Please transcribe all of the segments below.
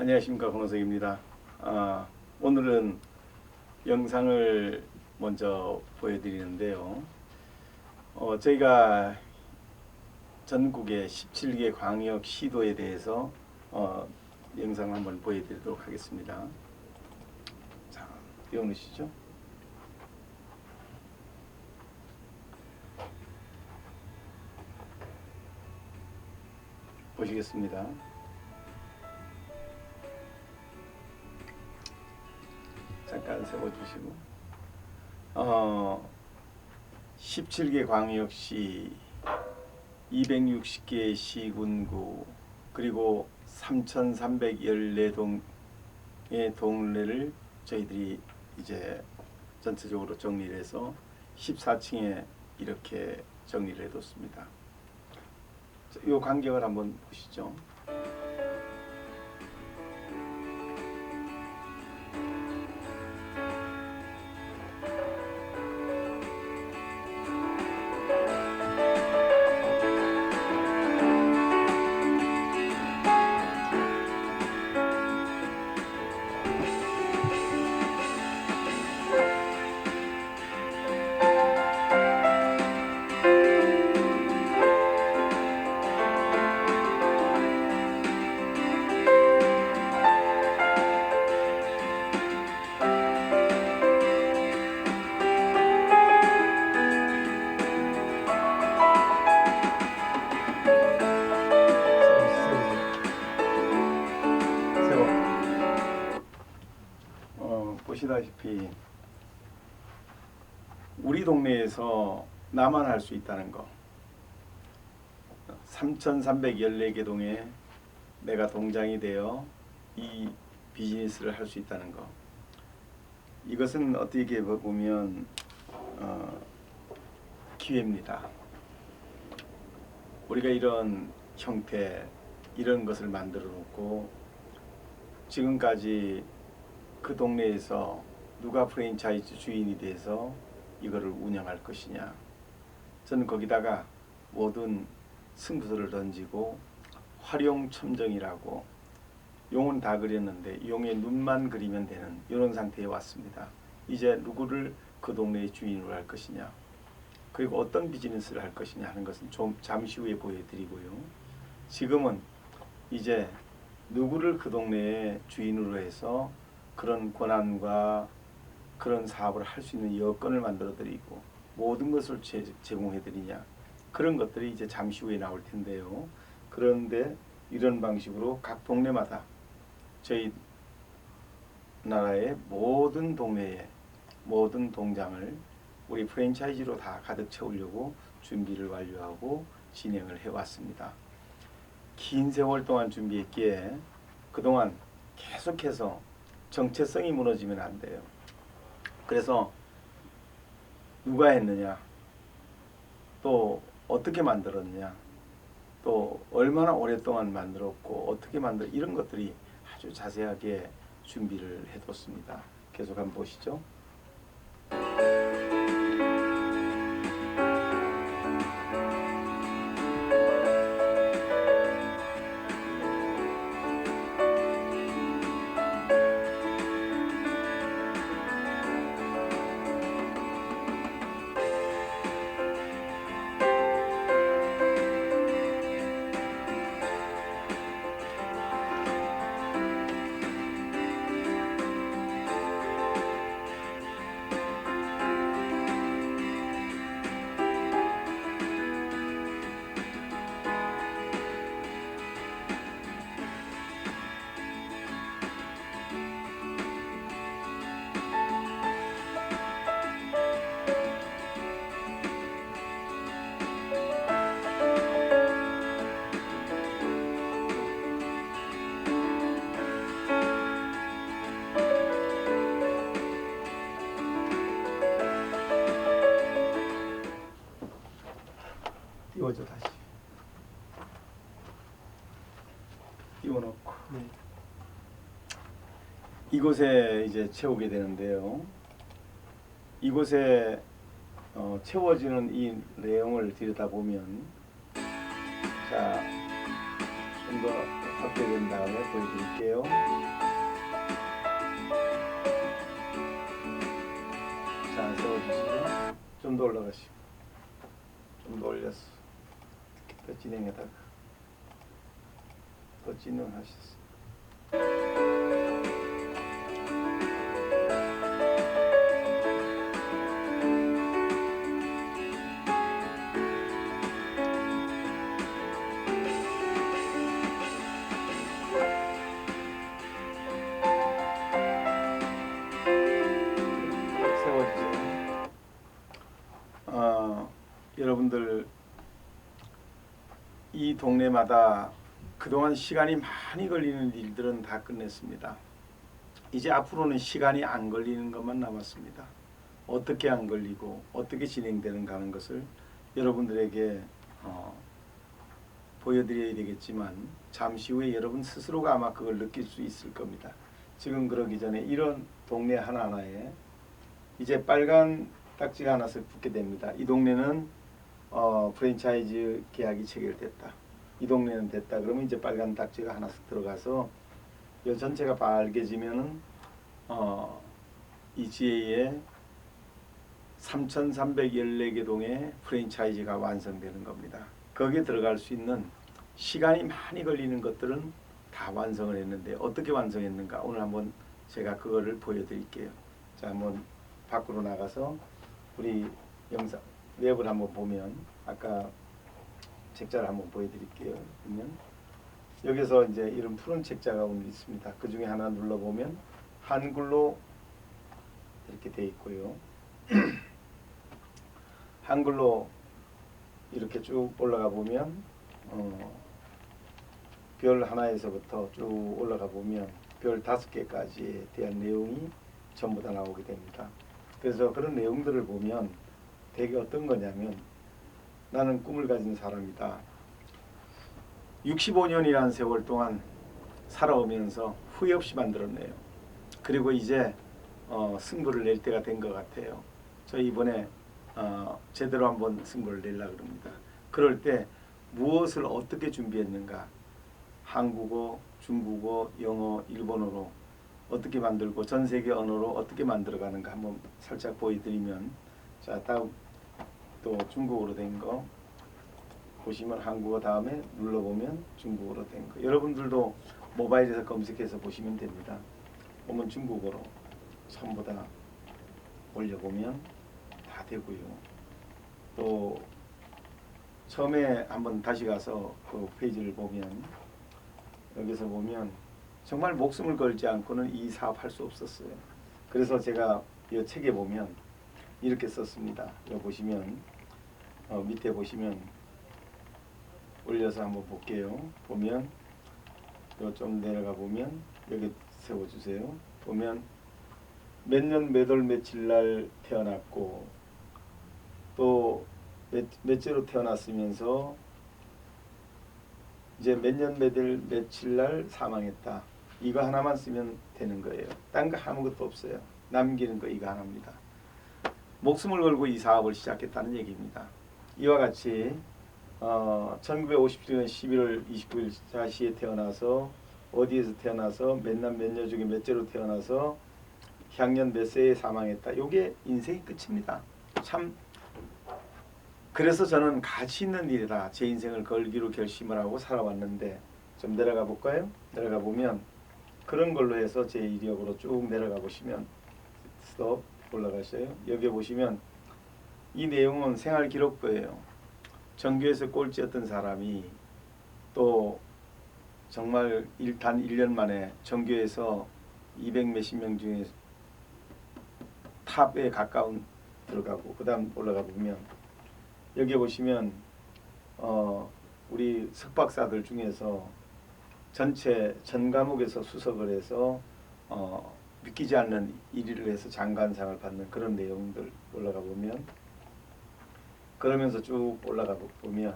안녕하십니까, 권호석입니다. 오늘은 영상을 먼저 보여드리는데요. 저희가 전국의 17개 광역 시도에 대해서 영상을 한번 보여드리도록 하겠습니다. 자, 띄워놓으시죠. 보시겠습니다. 잠깐 세워주시고 17개 광역시 260개 시군구 그리고 3,314동의 동네를 저희들이 이제 전체적으로 정리를 해서 14층에 이렇게 정리를 해뒀습니다. 이 간격을 한번 보시죠. 보시다시피 우리 동네에서 나만 할 수 있다는 거, 3,314개 동에 내가 동장이 되어 이 비즈니스를 할 수 있다는 거, 이것은 어떻게 보면 기회입니다. 우리가 이런 형태, 이런 것을 만들어 놓고 지금까지 그 동네에서 누가 프랜차이즈 주인이 돼서 이거를 운영할 것이냐. 저는 거기다가 모든 승부수를 던지고 활용첨정이라고 용은 다 그렸는데 용의 눈만 그리면 되는 이런 상태에 왔습니다. 이제 누구를 그 동네의 주인으로 할 것이냐, 그리고 어떤 비즈니스를 할 것이냐 하는 것은 좀 잠시 후에 보여드리고요. 지금은 이제 누구를 그 동네의 주인으로 해서 그런 권한과 그런 사업을 할 수 있는 여건을 만들어 드리고 모든 것을 제공해 드리냐, 그런 것들이 이제 잠시 후에 나올 텐데요. 그런데 이런 방식으로 각 동네마다 저희 나라의 모든 동네에 모든 동장을 우리 프랜차이즈로 다 가득 채우려고 준비를 완료하고 진행을 해왔습니다. 긴 세월 동안 준비했기에 그동안 계속해서 정체성이 무너지면 안 돼요. 그래서 누가 했느냐, 또 어떻게 만들었냐, 또 얼마나 오랫동안 만들었고 어떻게 이런 것들이 아주 자세하게 준비를 해뒀습니다. 계속 한번 보시죠. 띄워줘. 다시 띄워놓고 이곳에 이제 채우게 되는데요. 이곳에 채워지는 이 내용을 들여다보면, 자, 좀 더 확대된 다음에 보여드릴게요. 자, 세워주시고 좀 더 올라가시고 좀 더 올렸어. 더 진행해다가 더 진행하셨어. 세워주세요. 여러분들 이 동네마다 그동안 시간이 많이 걸리는 일들은 다 끝냈습니다. 이제 앞으로는 시간이 안 걸리는 것만 남았습니다. 어떻게 안 걸리고 어떻게 진행되는가 하는 것을 여러분들에게 보여드려야 되겠지만 잠시 후에 여러분 스스로가 아마 그걸 느낄 수 있을 겁니다. 지금 그러기 전에 이런 동네 하나하나에 이제 빨간 딱지가 하나씩 붙게 됩니다. 이 동네는 프랜차이즈 계약이 체결됐다. 이 동네는 됐다. 그러면 이제 빨간 딱지가 하나씩 들어가서 이 전체가 빨개지면은 이 지혜의 3,314개 동의 프랜차이즈가 완성되는 겁니다. 거기에 들어갈 수 있는 시간이 많이 걸리는 것들은 다 완성을 했는데 어떻게 완성했는가 오늘 한번 제가 그거를 보여드릴게요. 자, 한번 밖으로 나가서 우리 영상 웹을 한번 보면 아까 책자를 한번 보여드릴게요. 보면 여기서 이제 이런 푸른 책자가 오늘 있습니다. 그 중에 하나 눌러보면 한글로 이렇게 돼 있고요. 한글로 이렇게 쭉 올라가 보면 별 하나에서부터 쭉 올라가 보면 별 5개까지에 대한 내용이 전부 다 나오게 됩니다. 그래서 그런 내용들을 보면 되게 어떤 거냐면 나는 꿈을 가진 사람이다. 65년이라는 세월 동안 살아오면서 후회 없이 만들었네요. 그리고 이제 승부를 낼 때가 된 것 같아요. 저 이번에 제대로 한번 승부를 내려고 합니다. 그럴 때 무엇을 어떻게 준비했는가, 한국어, 중국어, 영어, 일본어로 어떻게 만들고 전 세계 언어로 어떻게 만들어가는가 한번 살짝 보여드리면, 자, 다음 또 중국어로 된 거 보시면 한국어 다음에 눌러보면 중국어로 된 거. 여러분들도 모바일에서 검색해서 보시면 됩니다. 보면 중국어로 전부 다 올려보면 다 되고요. 또 처음에 한번 다시 가서 그 페이지를 보면 여기서 보면 정말 목숨을 걸지 않고는 이 사업할 수 없었어요. 그래서 제가 이 책에 보면 이렇게 썼습니다. 여기 보시면 밑에 보시면 올려서 한번 볼게요. 보면 좀 내려가 보면 여기 세워주세요. 보면 몇 년 몇 월 며칠 날 태어났고 또 몇째로 태어났으면서 이제 몇 년 몇 월 며칠 날 사망했다. 이거 하나만 쓰면 되는 거예요. 딴 거 아무것도 없어요. 남기는 거 이거 하나입니다. 목숨을 걸고 이 사업을 시작했다는 얘기입니다. 이와 같이 1957년 11월 29일 자시에 태어나서 어디에서 태어나서 몇 남 몇 녀 중에 몇째로 태어나서 향년 몇 세에 사망했다. 이게 인생의 끝입니다. 참 그래서 저는 가치 있는 일이다. 제 인생을 걸기로 결심을 하고 살아왔는데 좀 내려가 볼까요? 내려가 보면 그런 걸로 해서 제 이력으로 쭉 내려가 보시면 스톱 올라가셔요. 여기 보시면 이 내용은 생활 기록부예요. 전교에서 꼴찌였던 사람이 또 정말 단 1년 만에 전교에서 200 몇십 명 중에 탑에 가까운 들어가고 그 다음 올라가 보면 여기 보시면 우리 석박사들 중에서 전체 전 과목에서 수석을 해서 믿기지 않는 1위를 해서 장관상을 받는 그런 내용들 올라가 보면 그러면서 쭉 올라가 보면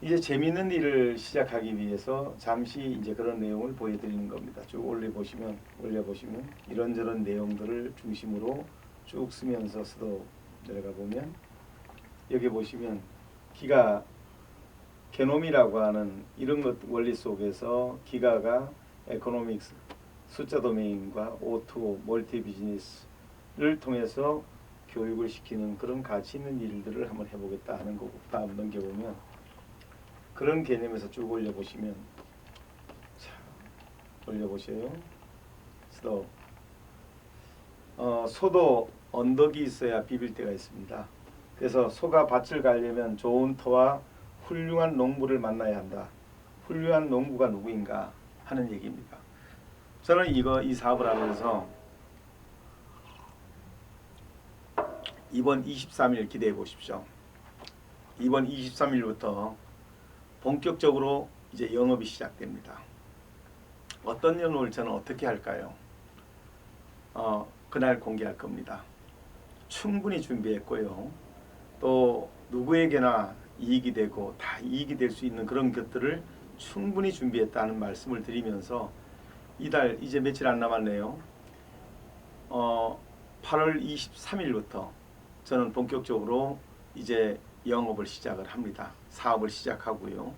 이제 재미있는 일을 시작하기 위해서 잠시 이제 그런 내용을 보여드리는 겁니다. 쭉 올려보시면 이런저런 내용들을 중심으로 쭉 쓰면서 스톱 내려가 보면 여기 보시면 기가 게놈이라고 하는 이런 것 원리 속에서 기가가 에코노믹스, 숫자 도메인과 O2, 멀티 비즈니스를 통해서 교육을 시키는 그런 가치 있는 일들을 한번 해보겠다 하는 거고, 다음 넘겨보면 그런 개념에서 쭉 올려보시면, 자, 올려보세요. 스톱. 소도 언덕이 있어야 비빌 때가 있습니다. 그래서 소가 밭을 가려면 좋은 터와 훌륭한 농부를 만나야 한다. 훌륭한 농부가 누구인가 하는 얘기입니다. 저는 이 사업을 하면서 이번 23일 기대해 보십시오. 이번 23일부터 본격적으로 이제 영업이 시작됩니다. 어떤 영업을 저는 어떻게 할까요? 그날 공개할 겁니다. 충분히 준비했고요. 또 누구에게나 이익이 되고 다 이익이 될 수 있는 그런 것들을 충분히 준비했다는 말씀을 드리면서 이달 이제 며칠 안 남았네요. 8월 23일부터 저는 본격적으로 이제 영업을 시작을 합니다. 사업을 시작하고요.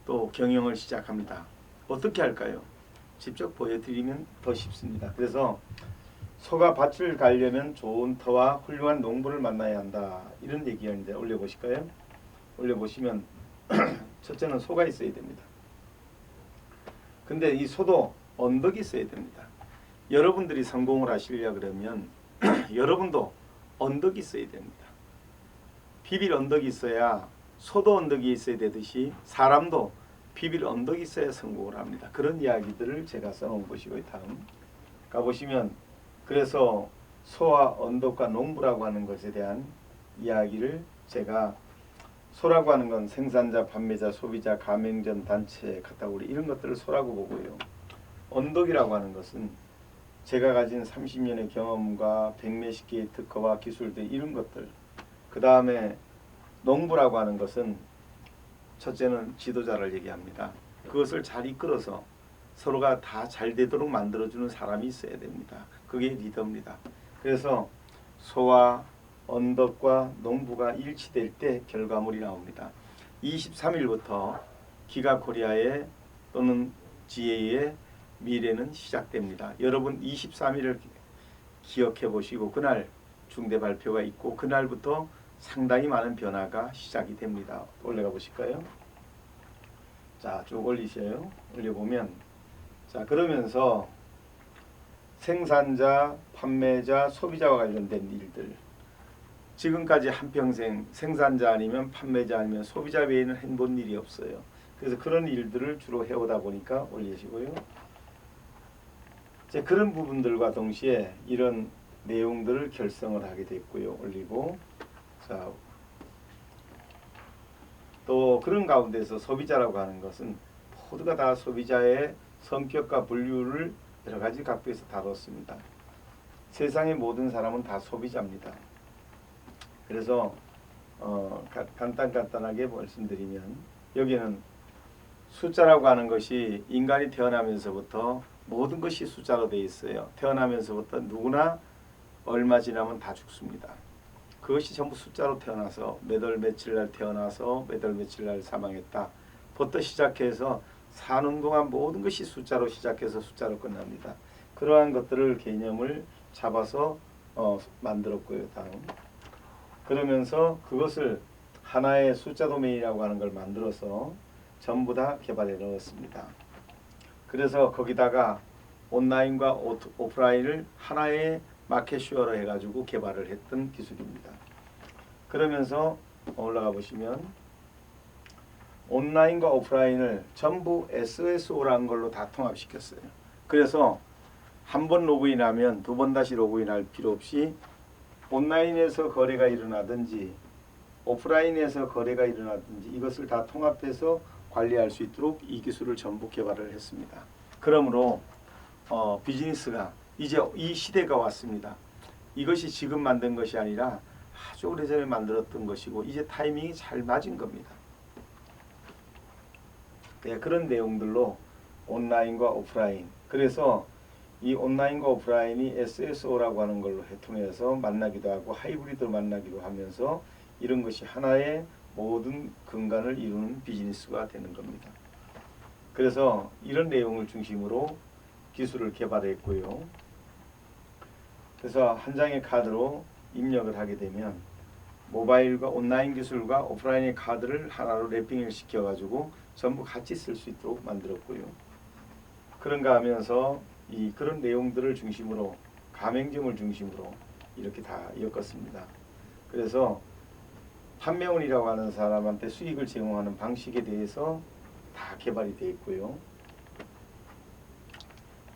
또 경영을 시작합니다. 어떻게 할까요? 직접 보여드리면 더 쉽습니다. 그래서 소가 밭을 가려면 좋은 터와 훌륭한 농부를 만나야 한다. 이런 얘기인데 올려보실까요? 올려보시면 첫째는 소가 있어야 됩니다. 근데 이 소도 언덕이 있어야 됩니다. 여러분들이 성공을 하시려 그러면 여러분도 언덕이 있어야 됩니다. 비빌 언덕이 있어야 소도 언덕이 있어야 되듯이 사람도 비빌 언덕이 있어야 성공을 합니다. 그런 이야기들을 제가 써놓은 것이고요. 다음 가보시면 그래서 소와 언덕과 농부라고 하는 것에 대한 이야기를 제가 소라고 하는 건 생산자, 판매자, 소비자, 가맹점, 단체, 카테고리 이런 것들을 소라고 보고요. 언덕이라고 하는 것은 제가 가진 30년의 경험과 100몇십 개의 특허와 기술들 이런 것들, 그 다음에 농부라고 하는 것은 첫째는 지도자를 얘기합니다. 그것을 잘 이끌어서 서로가 다 잘 되도록 만들어주는 사람이 있어야 됩니다. 그게 리더입니다. 그래서 소와 언덕과 농부가 일치될 때 결과물이 나옵니다. 23일부터 기가코리아의 또는 GA의 미래는 시작됩니다. 여러분 23일을 기억해 보시고 그날 중대 발표가 있고 그날부터 상당히 많은 변화가 시작이 됩니다. 올라가 보실까요? 자, 쭉 올리세요. 올려보면 자, 그러면서 생산자, 판매자, 소비자와 관련된 일들 지금까지 한평생 생산자 아니면 판매자 아니면 소비자 외에는 해본 일이 없어요. 그래서 그런 일들을 주로 해오다 보니까 올리시고요. 이제 그런 부분들과 동시에 이런 내용들을 결성을 하게 됐고요. 올리고 자, 또 그런 가운데서 소비자라고 하는 것은 모두가 다 소비자의 성격과 분류를 여러 가지 각도에서 다뤘습니다. 세상의 모든 사람은 다 소비자입니다. 그래서 간단하게 말씀드리면 여기는 숫자라고 하는 것이 인간이 태어나면서부터 모든 것이 숫자로 되어 있어요. 태어나면서부터 누구나 얼마 지나면 다 죽습니다. 그것이 전부 숫자로 태어나서 몇 월 며칠 날 태어나서 몇 월 며칠 날 사망했다. 부터 시작해서 사는 동안 모든 것이 숫자로 시작해서 숫자로 끝납니다. 그러한 것들을 개념을 잡아서 만들었고요. 다음 그러면서 그것을 하나의 숫자 도메인이라고 하는 걸 만들어서 전부 다 개발해 넣었습니다. 그래서 거기다가 온라인과 오프라인을 하나의 마켓 슈어로 해가지고 개발을 했던 기술입니다. 그러면서 올라가 보시면 온라인과 오프라인을 전부 SSO라는 걸로 다 통합시켰어요. 그래서 한 번 로그인하면 두 번 다시 로그인할 필요 없이 온라인에서 거래가 일어나든지 오프라인에서 거래가 일어나든지 이것을 다 통합해서 관리할 수 있도록 이 기술을 전부 개발을 했습니다. 그러므로 비즈니스가 이제 이 시대가 왔습니다. 이것이 지금 만든 것이 아니라 아주 오래전에 만들었던 것이고 이제 타이밍이 잘 맞은 겁니다. 네, 그런 내용들로 온라인과 오프라인 그래서 이 온라인과 오프라인이 SSO라고 하는 걸로 통해서 만나기도 하고 하이브리드로 만나기도 하면서 이런 것이 하나의 모든 근간을 이루는 비즈니스가 되는 겁니다. 그래서 이런 내용을 중심으로 기술을 개발했고요. 그래서 한 장의 카드로 입력을 하게 되면 모바일과 온라인 기술과 오프라인의 카드를 하나로 랩핑을 시켜가지고 전부 같이 쓸 수 있도록 만들었고요. 그런가 하면서 그런 내용들을 중심으로 가맹점을 중심으로 이렇게 다 엮었습니다. 그래서 판매원이라고 하는 사람한테 수익을 제공하는 방식에 대해서 다 개발이 되어 있고요.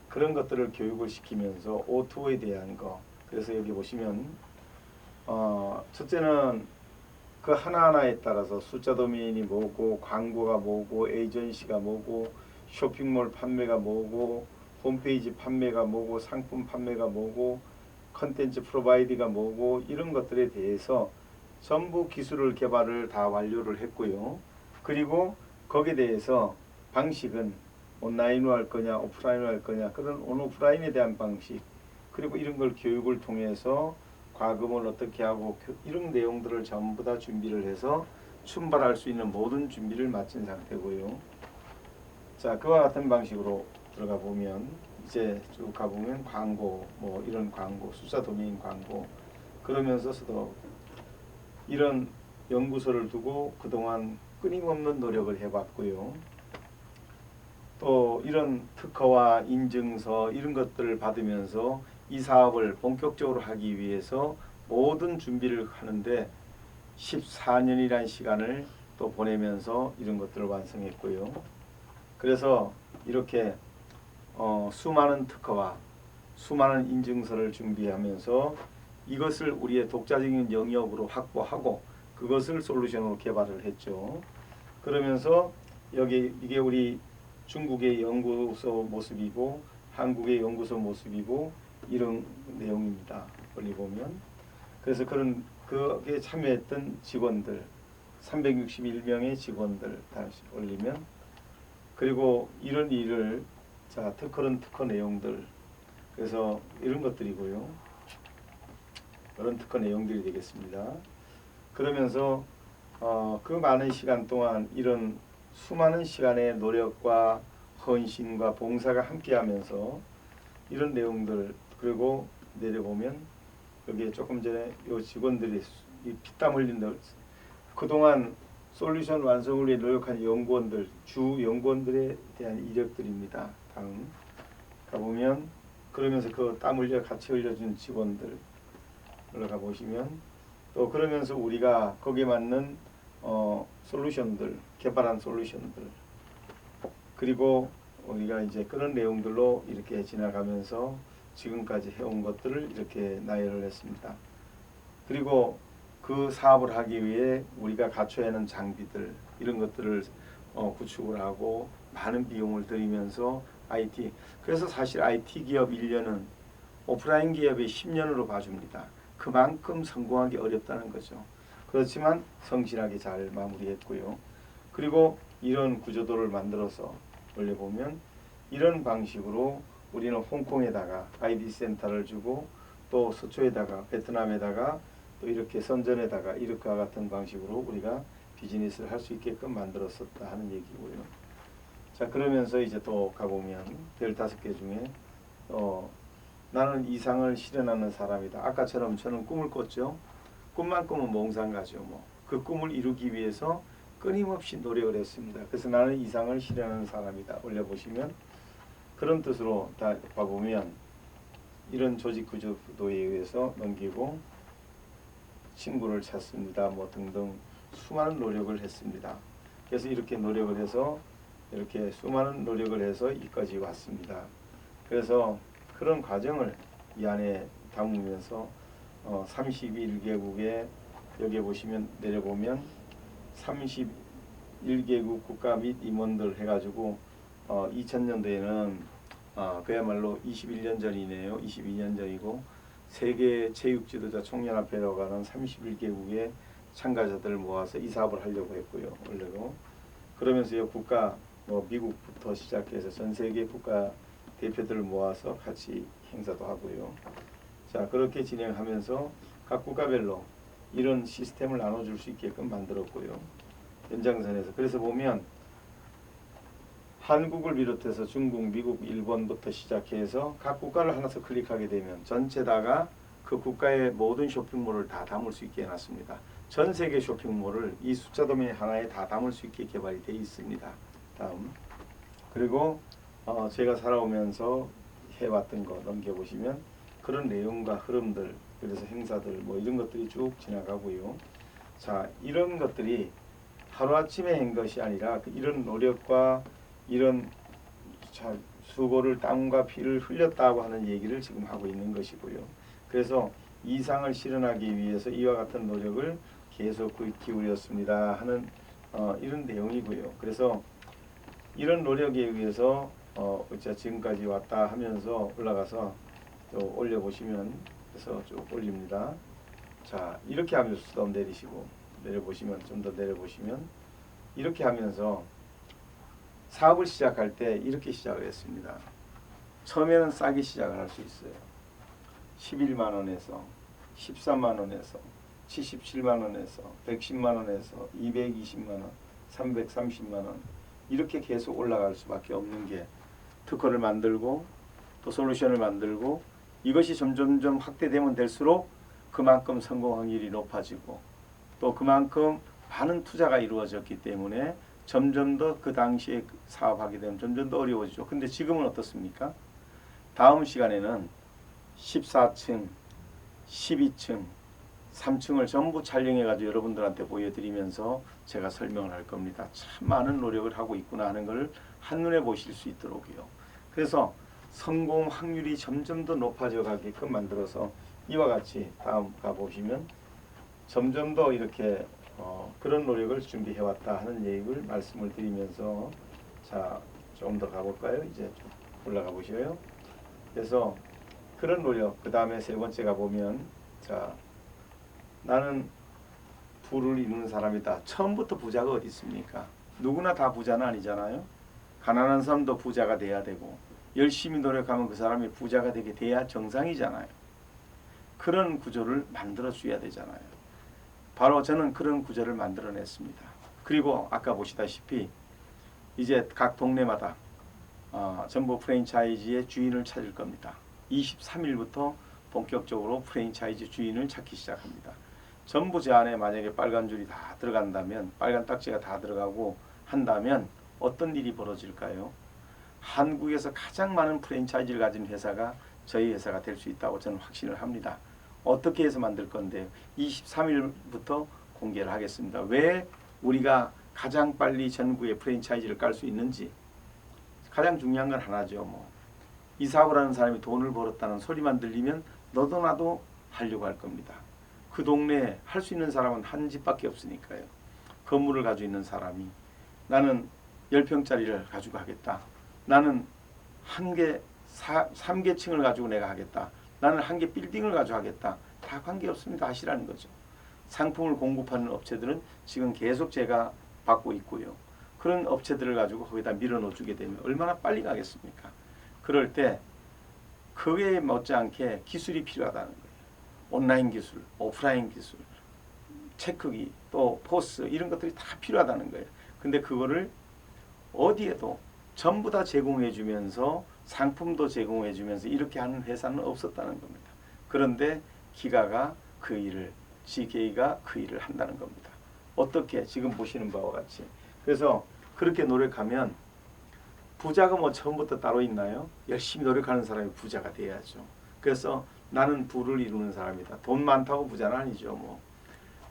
그런 것들을 교육을 시키면서 O2O에 대한 거. 그래서 여기 보시면 첫째는 그 하나하나에 따라서 숫자 도메인이 뭐고, 광고가 뭐고, 에이전시가 뭐고, 쇼핑몰 판매가 뭐고, 홈페이지 판매가 뭐고, 상품 판매가 뭐고, 컨텐츠 프로바이드가 뭐고, 이런 것들에 대해서 전부 기술을 개발을 다 완료를 했고요. 그리고 거기에 대해서 방식은 온라인으로 할 거냐 오프라인으로 할 거냐, 그런 온오프라인에 대한 방식, 그리고 이런 걸 교육을 통해서 과금을 어떻게 하고 이런 내용들을 전부 다 준비를 해서 출발할 수 있는 모든 준비를 마친 상태고요. 자, 그와 같은 방식으로 들어가 보면 이제 쭉 가보면 광고, 뭐 이런 광고, 숫자 도메인 광고, 그러면서도 이런 연구소를 두고 그동안 끊임없는 노력을 해봤고요. 또 이런 특허와 인증서 이런 것들을 받으면서 이 사업을 본격적으로 하기 위해서 모든 준비를 하는데 14년이라는 시간을 또 보내면서 이런 것들을 완성했고요. 그래서 이렇게 수많은 특허와 수많은 인증서를 준비하면서 이것을 우리의 독자적인 영역으로 확보하고 그것을 솔루션으로 개발을 했죠. 그러면서 이게 우리 중국의 연구소 모습이고 한국의 연구소 모습이고 이런 내용입니다. 멀리 보면. 그래서 거기에 참여했던 직원들 361명의 직원들 다시 올리면, 그리고 이런 일을 그런 특허 내용들, 그래서 이런 것들이고요. 그런 특허 내용들이 되겠습니다. 그러면서 그 많은 시간 동안 이런 수많은 시간의 노력과 헌신과 봉사가 함께하면서 이런 내용들, 그리고 내려보면 여기에 조금 전에 이 직원들이 피땀 흘린 그동안 솔루션 완성을 위해 노력한 연구원들, 주 연구원들에 대한 이력들입니다. 다음 가보면 그러면서 그 땀 흘려 같이 흘려준 직원들 올라가 보시면 또 그러면서 우리가 거기에 맞는 솔루션들, 개발한 솔루션들, 그리고 우리가 이제 그런 내용들로 이렇게 지나가면서 지금까지 해온 것들을 이렇게 나열을 했습니다. 그리고 그 사업을 하기 위해 우리가 갖춰야 하는 장비들 이런 것들을 구축을 하고 많은 비용을 들이면서 IT, 그래서 사실 IT 기업 1년은 오프라인 기업의 10년으로 봐줍니다. 그만큼 성공하기 어렵다는 거죠. 그렇지만 성실하게 잘 마무리했고요. 그리고 이런 구조도를 만들어서 올려보면 이런 방식으로 우리는 홍콩에다가 ID 센터를 주고 또 서초에다가 베트남에다가 또 이렇게 선전에다가 이렇게와 같은 방식으로 우리가 비즈니스를 할 수 있게끔 만들었었다 하는 얘기고요. 자, 그러면서 이제 또 가보면 15개 중에 나는 이상을 실현하는 사람이다. 아까처럼 저는 꿈을 꿨죠. 꿈만 꾸면 몽상가죠. 그 꿈을 이루기 위해서 끊임없이 노력을 했습니다. 그래서 나는 이상을 실현하는 사람이다. 올려보시면 그런 뜻으로 다 봐보면 이런 조직 구조도에 의해서 넘기고 친구를 찾습니다. 등등 수많은 노력을 했습니다. 그래서 이렇게 노력을 해서 이렇게 수많은 노력을 해서 여기까지 왔습니다. 그래서 그런 과정을 이 안에 담으면서 31개국에 여기에 보시면 내려보면 31개국 국가 및 임원들 해가지고 2000년도에는 그야말로 21년 전이네요. 22년 전이고 세계 체육 지도자 총연합회라고 하는 31개국의 참가자들을 모아서 이 사업을 하려고 했고요. 원래로 그러면서 이 국가 미국부터 시작해서 전 세계 국가 대표들을 모아서 같이 행사도 하고요. 자, 그렇게 진행하면서 각 국가별로 이런 시스템을 나눠줄 수 있게끔 만들었고요. 연장선에서. 그래서 보면 한국을 비롯해서 중국, 미국, 일본부터 시작해서 각 국가를 하나씩 클릭하게 되면 전체다가 그 국가의 모든 쇼핑몰을 다 담을 수 있게 해놨습니다. 전 세계 쇼핑몰을 이 숫자 도메인 하나에 다 담을 수 있게 개발이 되어 있습니다. 다음. 그리고 제가 살아오면서 해왔던 거 넘겨보시면 그런 내용과 흐름들, 그래서 행사들 뭐 이런 것들이 쭉 지나가고요. 자, 이런 것들이 하루아침에 한 것이 아니라 이런 노력과 이런 수고를 땀과 피를 흘렸다고 하는 얘기를 지금 하고 있는 것이고요. 그래서 이상을 실현하기 위해서 이와 같은 노력을 계속 기울였습니다 하는 이런 내용이고요. 그래서 이런 노력에 의해서 지금까지 왔다 하면서 올라가서 또 올려보시면 그래서 쭉 올립니다. 자, 이렇게 하면서 좀 내리시고 내려보시면 좀 더 내려보시면 이렇게 하면서 사업을 시작할 때 이렇게 시작을 했습니다. 처음에는 싸게 시작을 할 수 있어요. 11만 원에서 13만 원에서 77만 원에서 110만 원에서 220만 원, 330만 원 이렇게 계속 올라갈 수밖에 없는 게 특허를 만들고 또 솔루션을 만들고 이것이 점점점 확대되면 될수록 그만큼 성공 확률이 높아지고 또 그만큼 많은 투자가 이루어졌기 때문에 점점 더 그 당시에 사업하게 되면 점점 더 어려워지죠. 근데 지금은 어떻습니까? 다음 시간에는 14층, 12층, 3층을 전부 촬영해가지고 여러분들한테 보여드리면서 제가 설명을 할 겁니다. 참 많은 노력을 하고 있구나 하는 걸 한눈에 보실 수 있도록요. 그래서 성공 확률이 점점 더 높아져 가게끔 만들어서 이와 같이 다음 가보시면 점점 더 이렇게 그런 노력을 준비해왔다 하는 얘기를 말씀을 드리면서 자, 좀 더 가볼까요? 이제 좀 올라가 보시고요. 그래서 그런 노력, 그 다음에 세 번째 가보면 자, 나는 부를 이루는 사람이다. 처음부터 부자가 어디 있습니까? 누구나 다 부자는 아니잖아요. 가난한 사람도 부자가 돼야 되고 열심히 노력하면 그 사람이 부자가 되게 돼야 정상이잖아요. 그런 구조를 만들어 줘야 되잖아요. 바로 저는 그런 구조를 만들어냈습니다. 그리고 아까 보시다시피 이제 각 동네마다 전부 프랜차이즈의 주인을 찾을 겁니다. 23일부터 본격적으로 프랜차이즈 주인을 찾기 시작합니다. 전부 제 안에 만약에 빨간 줄이 다 들어간다면, 빨간 딱지가 다 들어가고 한다면 어떤 일이 벌어질까요? 한국에서 가장 많은 프랜차이즈를 가진 회사가 저희 회사가 될 수 있다고 저는 확신을 합니다. 어떻게 해서 만들 건데요? 23일부터 공개를 하겠습니다. 왜 우리가 가장 빨리 전국에 프랜차이즈를 깔 수 있는지 가장 중요한 건 하나죠. 이 사업을 하는 사람이 돈을 벌었다는 소리만 들리면 너도 나도 하려고 할 겁니다. 그 동네에 할 수 있는 사람은 한 집밖에 없으니까요. 건물을 가지고 있는 사람이 나는 10평짜리를 가지고 하겠다. 나는 한 개 3개 층을 가지고 내가 하겠다. 나는 한 개 빌딩을 가지고 하겠다. 다 관계없습니다. 하시라는 거죠. 상품을 공급하는 업체들은 지금 계속 제가 받고 있고요. 그런 업체들을 가지고 거기다 밀어넣어주게 되면 얼마나 빨리 가겠습니까? 그럴 때 그에 못지않게 기술이 필요하다는 거예요. 온라인 기술, 오프라인 기술, 체크기, 또 포스 이런 것들이 다 필요하다는 거예요. 근데 그거를 어디에도 전부 다 제공해 주면서 상품도 제공해 주면서 이렇게 하는 회사는 없었다는 겁니다. 그런데 기가가 그 일을, GK가 그 일을 한다는 겁니다. 어떻게? 지금 보시는 바와 같이. 그래서 그렇게 노력하면 부자가 뭐 처음부터 따로 있나요? 열심히 노력하는 사람이 부자가 돼야죠. 그래서 나는 부를 이루는 사람이다. 돈 많다고 부자는 아니죠.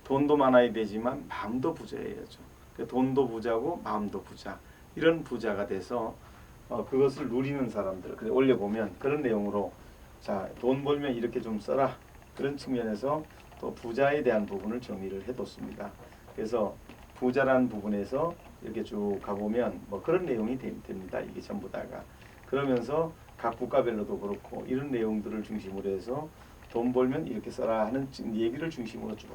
돈도 많아야 되지만 마음도 부자여야죠. 돈도 부자고 마음도 부자. 이런 부자가 돼서 그것을 누리는 사람들. 그래 올려보면 그런 내용으로 자, 돈 벌면 이렇게 좀 써라. 그런 측면에서 또 부자에 대한 부분을 정리를 해뒀습니다. 그래서 부자라는 부분에서 이렇게 쭉 가보면 그런 내용이 됩니다. 이게 전부 다가. 그러면서 각 국가별로도 그렇고 이런 내용들을 중심으로 해서 돈 벌면 이렇게 써라 하는 얘기를 중심으로 쭉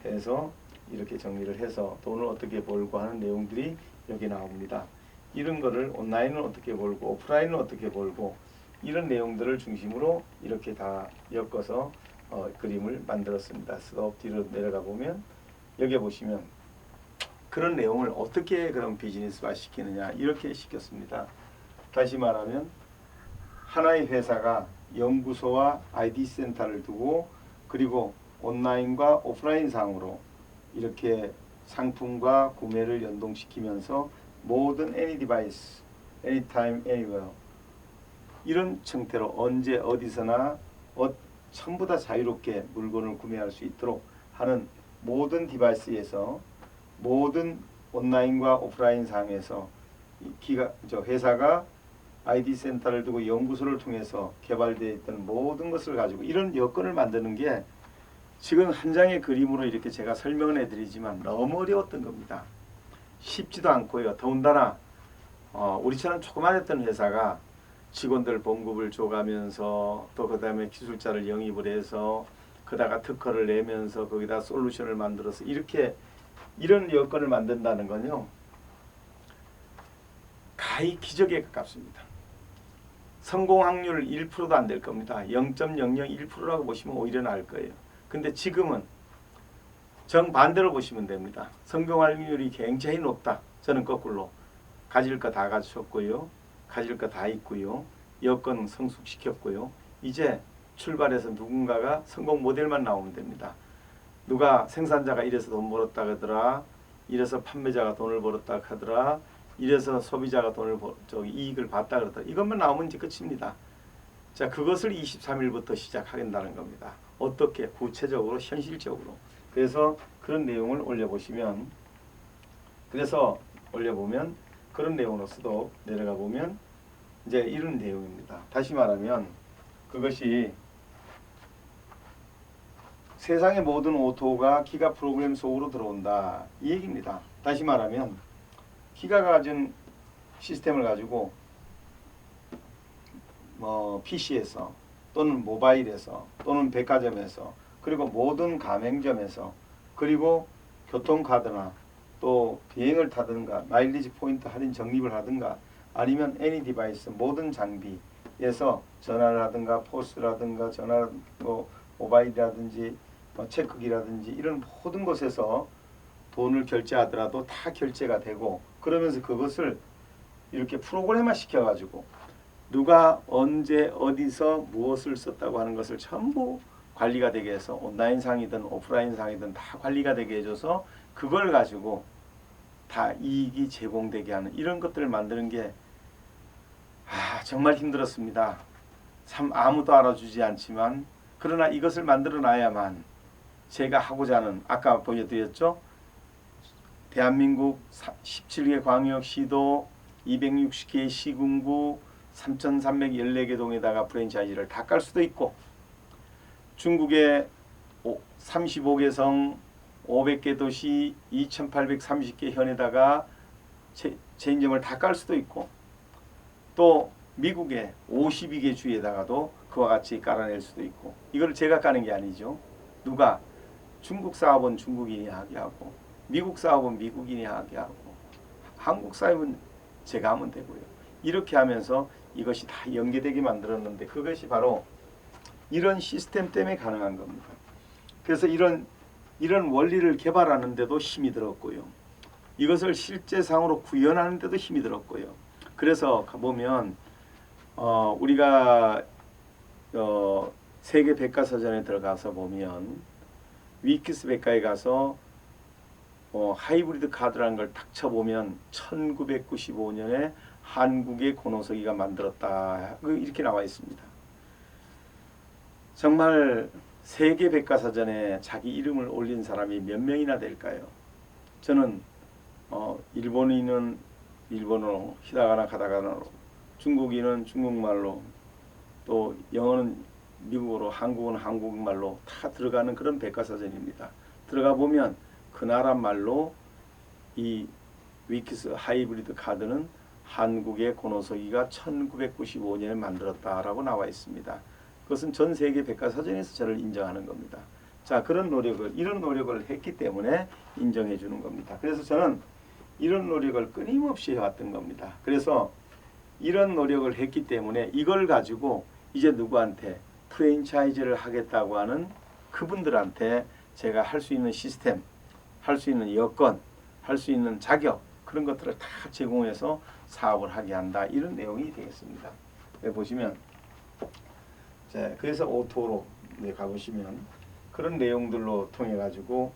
해서 이렇게 정리를 해서 돈을 어떻게 벌고 하는 내용들이 여기 나옵니다. 이런 거를 온라인은 어떻게 벌고 오프라인은 어떻게 벌고 이런 내용들을 중심으로 이렇게 다 엮어서 그림을 만들었습니다. 스톱 뒤로 내려가 보면 여기 보시면 그런 내용을 어떻게 그런 비즈니스화 시키느냐 이렇게 시켰습니다. 다시 말하면 하나의 회사가 연구소와 ID 센터를 두고 그리고 온라인과 오프라인 상으로 이렇게 상품과 구매를 연동시키면서 모든 any device, anytime, anywhere 이런 형태로 언제 어디서나 전부 다 자유롭게 물건을 구매할 수 있도록 하는 모든 디바이스에서 모든 온라인과 오프라인 상에서 회사가 ID 센터를 두고 연구소를 통해서 개발되어 있던 모든 것을 가지고 이런 여건을 만드는 게 지금 한 장의 그림으로 이렇게 제가 설명을 해드리지만 너무 어려웠던 겁니다. 쉽지도 않고요. 더군다나 우리처럼 조그만했던 회사가 직원들 봉급을 줘가면서 또 그 다음에 기술자를 영입을 해서 그다가 특허를 내면서 거기다 솔루션을 만들어서 이런 여건을 만든다는 건요. 가히 기적에 가깝습니다. 성공 확률 1%도 안 될 겁니다. 0.001%라고 보시면 오히려 나을 거예요. 근데 지금은 정반대로 보시면 됩니다. 성공 확률이 굉장히 높다. 저는 거꾸로 가질 거 다 가졌고요. 가질 거 다 있고요. 여건 성숙시켰고요. 이제 출발해서 누군가가 성공 모델만 나오면 됩니다. 누가 생산자가 이래서 돈 벌었다 하더라. 이래서 판매자가 돈을 벌었다 하더라. 이래서 소비자가 이익을 봤다 그러더라. 이것만 나오면 이제 끝입니다. 자, 그것을 23일부터 시작하겠다는 겁니다. 어떻게 구체적으로 현실적으로. 그래서 그런 내용을 올려보시면 그런 내용으로서도 내려가 보면 이제 이런 내용입니다. 다시 말하면 그것이 세상의 모든 오토가 기가 프로그램 속으로 들어온다 이 얘기입니다. 다시 말하면 기가 가진 시스템을 가지고 PC에서 또는 모바일에서 또는 백화점에서 그리고 모든 가맹점에서 그리고 교통카드나 또 비행을 타든가 마일리지 포인트 할인 적립을 하든가 아니면 애니 디바이스 모든 장비에서 전화를 하든가 포스라든가 전화 모바일이라든지 체크기라든지 이런 모든 곳에서 돈을 결제하더라도 다 결제가 되고 그러면서 그것을 이렇게 프로그램화 시켜가지고 누가 언제 어디서 무엇을 썼다고 하는 것을 전부 관리가 되게 해서 온라인상이든 오프라인상이든 다 관리가 되게 해줘서 그걸 가지고 다 이익이 제공되게 하는 이런 것들을 만드는 게 정말 힘들었습니다. 참 아무도 알아주지 않지만 그러나 이것을 만들어 놔야만 제가 하고자 하는 아까 보여드렸죠. 대한민국 17개 광역시도 260개 시군구 3,314개 동에다가 프랜차이즈를 다 깔 수도 있고 중국의 35개 성 500개 도시 2,830개 현에다가 체인점을 다 깔 수도 있고 또 미국의 52개 주에다가도 그와 같이 깔아낼 수도 있고 이걸 제가 까는 게 아니죠. 누가 중국 사업은 중국인이 하게 하고 미국 사업은 미국인이 하게 하고 한국 사업은 제가 하면 되고요. 이렇게 하면서 이것이 다 연계되게 만들었는데 그것이 바로 이런 시스템 때문에 가능한 겁니다. 그래서 이런 원리를 개발하는 데도 힘이 들었고요. 이것을 실제상으로 구현하는 데도 힘이 들었고요. 그래서 가보면 우리가 세계 백과사전에 들어가서 보면 위키스 백과에 가서 하이브리드 카드라는 걸 딱 쳐보면 1995년에 한국의 고노석이가 만들었다 이렇게 나와 있습니다. 정말 세계 백과사전에 자기 이름을 올린 사람이 몇 명이나 될까요? 저는 일본인은 일본어로, 히다가나 가타카나로, 중국인은 중국말로, 또 영어는 미국어로, 한국은 한국말로 다 들어가는 그런 백과사전입니다. 들어가 보면 그 나라 말로 이 위키스 하이브리드 카드는 한국의 고노석이가 1995년에 만들었다라고 나와 있습니다. 그것은 전 세계 백과사전에서 저를 인정하는 겁니다. 자, 이런 노력을 했기 때문에 인정해 주는 겁니다. 그래서 저는 이런 노력을 끊임없이 해왔던 겁니다. 그래서 이런 노력을 했기 때문에 이걸 가지고 이제 누구한테 프랜차이즈를 하겠다고 하는 그분들한테 제가 할 수 있는 시스템, 할 수 있는 여건, 할 수 있는 자격 그런 것들을 다 제공해서 사업을 하게 한다. 이런 내용이 되겠습니다. 여기 보시면 자, 그래서 오토로 가보시면 그런 내용들로 통해 가지고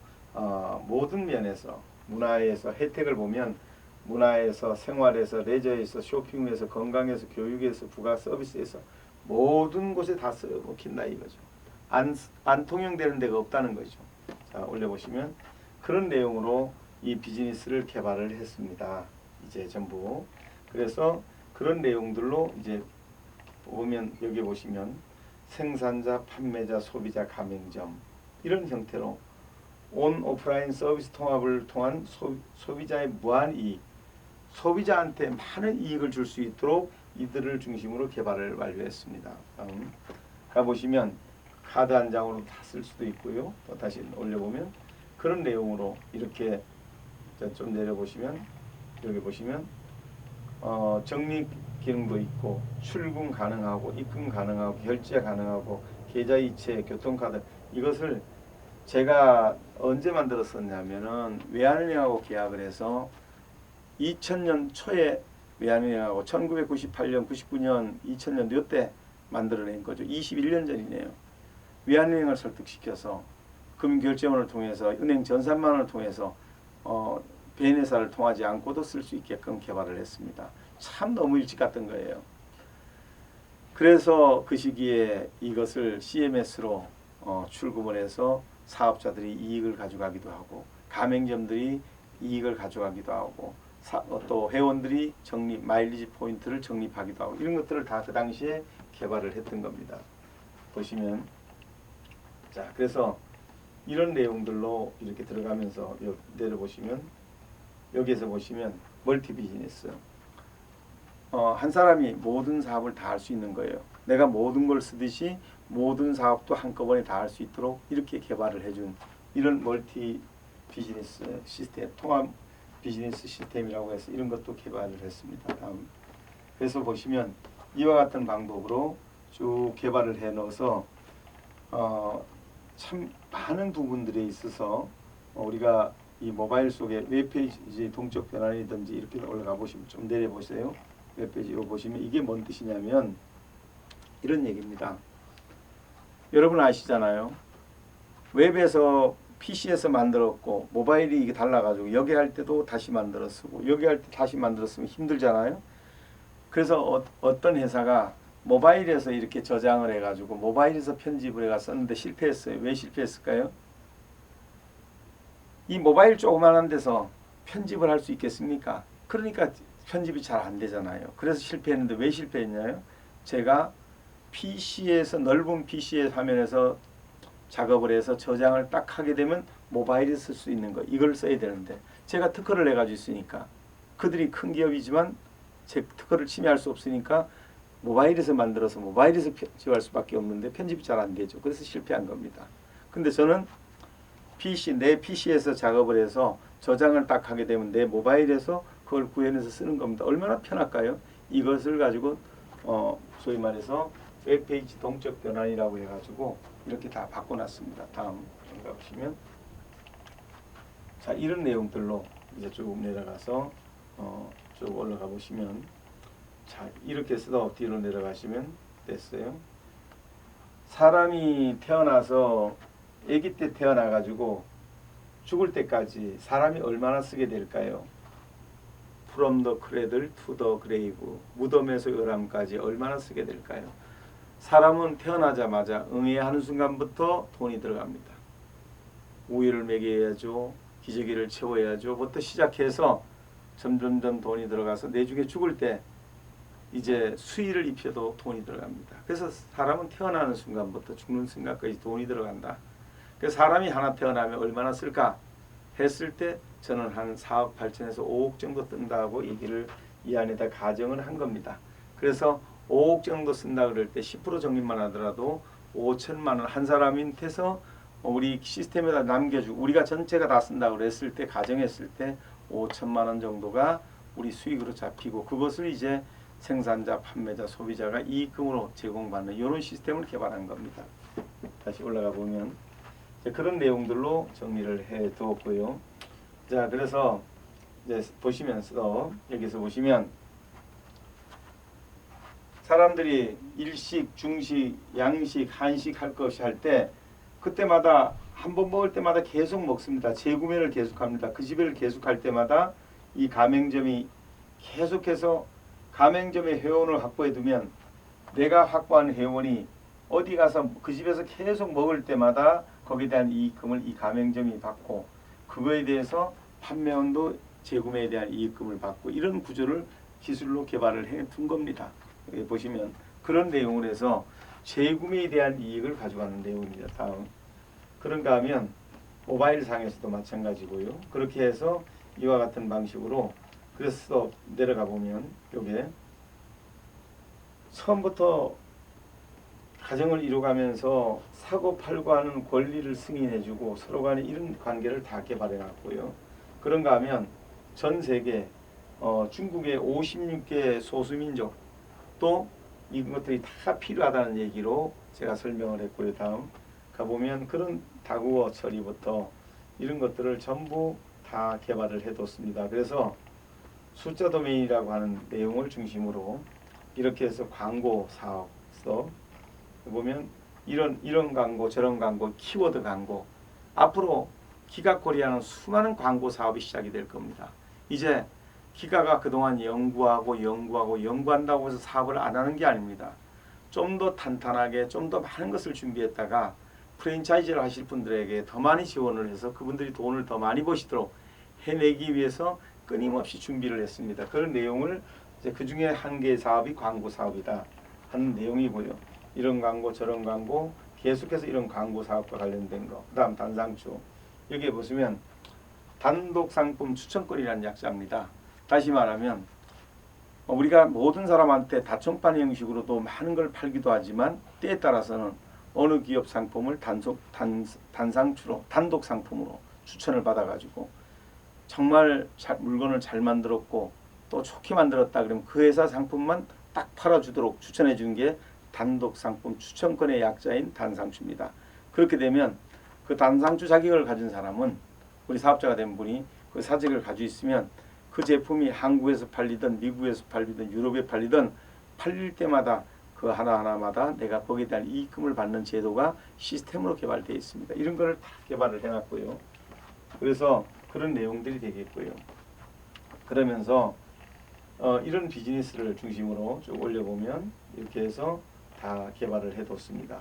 모든 면에서 문화에서 혜택을 보면 문화에서 생활에서 레저에서 쇼핑에서 건강에서 교육에서 부가 서비스에서 모든 곳에 다 써먹힌다 이거죠. 안 통용되는 데가 없다는 거죠. 자, 올려보시면 그런 내용으로 이 비즈니스를 개발을 했습니다. 이제 전부. 그래서 그런 내용들로 이제 보면 여기 보시면 생산자, 판매자, 소비자, 가맹점 이런 형태로 온 오프라인 서비스 통합을 통한 소비자의 무한 이익, 소비자한테 많은 이익을 줄 수 있도록 이들을 중심으로 개발을 완료했습니다. 다음 가보시면 카드 한 장으로 다 쓸 수도 있고요. 또 다시 올려보면 그런 내용으로 이렇게 좀 내려보시면 여기 보시면 적립 기능도 있고 출금 가능하고 입금 가능하고 결제 가능하고 계좌이체, 교통카드 이것을 제가 언제 만들었었냐면은 외환은행하고 계약을 해서 2000년 초에 외환은행하고 1998년, 99년, 2000년 요때 만들어낸 거죠. 21년 전이네요. 외환은행을 설득시켜서 금융결제원을 통해서 은행 전산망을 통해서 베네사를 통하지 않고도 쓸 수 있게끔 개발을 했습니다. 참 너무 일찍 갔던 거예요. 그래서 그 시기에 이것을 CMS로 출금을 해서 사업자들이 이익을 가져가기도 하고 가맹점들이 이익을 가져가기도 하고 또 회원들이 적립 마일리지 포인트를 적립하기도 하고 이런 것들을 다 그 당시에 개발을 했던 겁니다. 보시면 자 그래서 이런 내용들로 이렇게 들어가면서 내려보시면 여기에서 보시면 멀티 비즈니스 한 사람이 모든 사업을 다 할 수 있는 거예요. 내가 모든 걸 쓰듯이 모든 사업도 한꺼번에 다 할 수 있도록 이렇게 개발을 해준 이런 멀티 비즈니스 시스템, 통합 비즈니스 시스템이라고 해서 이런 것도 개발을 했습니다. 다음 그래서 보시면 이와 같은 방법으로 쭉 개발을 해 넣어서 참 많은 부분들에 있어서 우리가 이 모바일 속에 웹페이지 동적 변환이든지 이렇게 올라가 보시면 좀 내려 보세요. 웹페이지 이거 보시면 이게 뭔 뜻이냐면 이런 얘기입니다. 여러분 아시잖아요. 웹에서 PC에서 만들었고 모바일이 이게 달라가지고 여기 할 때도 다시 만들어 쓰고 여기 할 때 다시 만들어 쓰면 힘들잖아요. 그래서 어떤 회사가 모바일에서 이렇게 저장을 해가지고 모바일에서 편집을 해가 썼는데 실패했어요. 왜 실패했을까요? 이 모바일 조그만한 데서 편집을 할 수 있겠습니까? 그러니까 편집이 잘 안 되잖아요. 그래서 실패했는데 왜 실패했냐요? 제가 PC에서 넓은 PC의 화면에서 작업을 해서 저장을 딱 하게 되면 모바일에 쓸 수 있는 거 이걸 써야 되는데 제가 특허를 해가지고 있으니까 그들이 큰 기업이지만 제 특허를 침해할 수 없으니까 모바일에서 만들어서 모바일에서 편집할 수밖에 없는데 편집이 잘 안 되죠. 그래서 실패한 겁니다. 근데 저는 내 PC에서 작업을 해서 저장을 딱 하게 되면 내 모바일에서 그걸 구현해서 쓰는 겁니다. 얼마나 편할까요? 이것을 가지고 소위 말해서 웹페이지 동적 변환이라고 해가지고 이렇게 다 바꿔놨습니다. 다음 보시면 자 이런 내용들로 이제 쭉 내려가서 쭉 올라가 보시면 자 이렇게 해서 뒤로 내려가시면 됐어요. 사람이 태어나서 아기 때 태어나가지고 죽을 때까지 사람이 얼마나 쓰게 될까요? From the cradle to the grave 무덤에서 열암까지 얼마나 쓰게 될까요? 사람은 태어나자마자 응애하는 순간부터 돈이 들어갑니다. 우유를 먹여야죠. 기저귀를 채워야죠. 부터 시작해서 점점점 돈이 들어가서 내중에 죽을 때 이제 수의를 입혀도 돈이 들어갑니다. 그래서 사람은 태어나는 순간부터 죽는 순간까지 돈이 들어간다. 그래서 사람이 하나 태어나면 얼마나 쓸까 했을 때 저는 한 4억 8천에서 5억 정도 뜬다고 얘기를 이 안에다 가정을 한 겁니다. 그래서 5억 정도 쓴다 그럴 때 10% 적립만 하더라도 5천만 원 한 사람한테서 우리 시스템에다 남겨주고 우리가 전체가 다 쓴다고 그랬을 때 가정했을 때 5천만 원 정도가 우리 수익으로 잡히고 그것을 이제 생산자, 판매자, 소비자가 이익금으로 제공받는 이런 시스템을 개발한 겁니다. 다시 올라가 보면 그런 내용들로 정리를 해 두었고요. 자, 그래서 이제 보시면서 여기서 보시면 사람들이 일식, 중식, 양식, 한식 할 것이 할 때 그때마다 한 번 먹을 때마다 계속 먹습니다. 재구매를 계속합니다. 그 집을 계속할 때마다 이 가맹점이 계속해서 가맹점의 회원을 확보해 두면 내가 확보한 회원이 어디 가서 그 집에서 계속 먹을 때마다 거기에 대한 이익금을 이 가맹점이 받고 그거에 대해서 판매원도 재구매에 대한 이익금을 받고 이런 구조를 기술로 개발을 해 둔 겁니다. 여기 보시면 그런 내용을 해서 재구매에 대한 이익을 가져가는 내용입니다. 다음 그런가 하면 모바일 상에서도 마찬가지고요. 그렇게 해서 이와 같은 방식으로 그래서 내려가 보면 요게 처음부터 가정을 이루어가면서 사고 팔고 하는 권리를 승인해주고 서로 간에 이런 관계를 다 개발해놨고요. 그런가 하면 전 세계 중국의 56개 소수민족 또 이것들이 다 필요하다는 얘기로 제가 설명을 했고요. 다음 가보면 그런 다국어 처리부터 이런 것들을 전부 다 개발을 해뒀습니다. 그래서 숫자 도메인이라고 하는 내용을 중심으로 이렇게 해서 광고 사업서 보면 이런 광고 저런 광고 키워드 광고 앞으로 기가코리아는 수많은 광고 사업이 시작이 될 겁니다. 이제 기가가 그동안 연구한다고 해서 사업을 안 하는 게 아닙니다. 좀 더 탄탄하게 좀 더 많은 것을 준비했다가 프랜차이즈를 하실 분들에게 더 많이 지원을 해서 그분들이 돈을 더 많이 버시도록 해내기 위해서 끊임없이 준비를 했습니다. 그런 내용을 이제 그 중에 한 개의 사업이 광고 사업이다 하는 내용이고요. 이런 광고 저런 광고 계속해서 이런 광고 사업과 관련된 거. 그다음 단상추 여기에 보시면 단독 상품 추천권이라는 약자입니다. 다시 말하면 우리가 모든 사람한테 다청판 형식으로도 많은 걸 팔기도 하지만 때에 따라서는 어느 기업 상품을 단상추로 단독 상품으로 추천을 받아가지고 정말 물건을 잘 만들었고 또 좋게 만들었다 그러면 그 회사 상품만 딱 팔아주도록 추천해 주는 게 단독 상품 추천권의 약자인 단상추입니다. 그렇게 되면 그 단상추 자격을 가진 사람은 우리 사업자가 된 분이 그 사직을 가지고 있으면 그 제품이 한국에서 팔리든 미국에서 팔리든 유럽에 팔리든 팔릴 때마다 그 하나하나마다 내가 거기에 대한 이익금을 받는 제도가 시스템으로 개발되어 있습니다. 이런 거를 다 개발을 해놨고요. 그래서 그런 내용들이 되겠고요. 그러면서 이런 비즈니스를 중심으로 쭉 올려보면 이렇게 해서 다 개발을 해뒀습니다.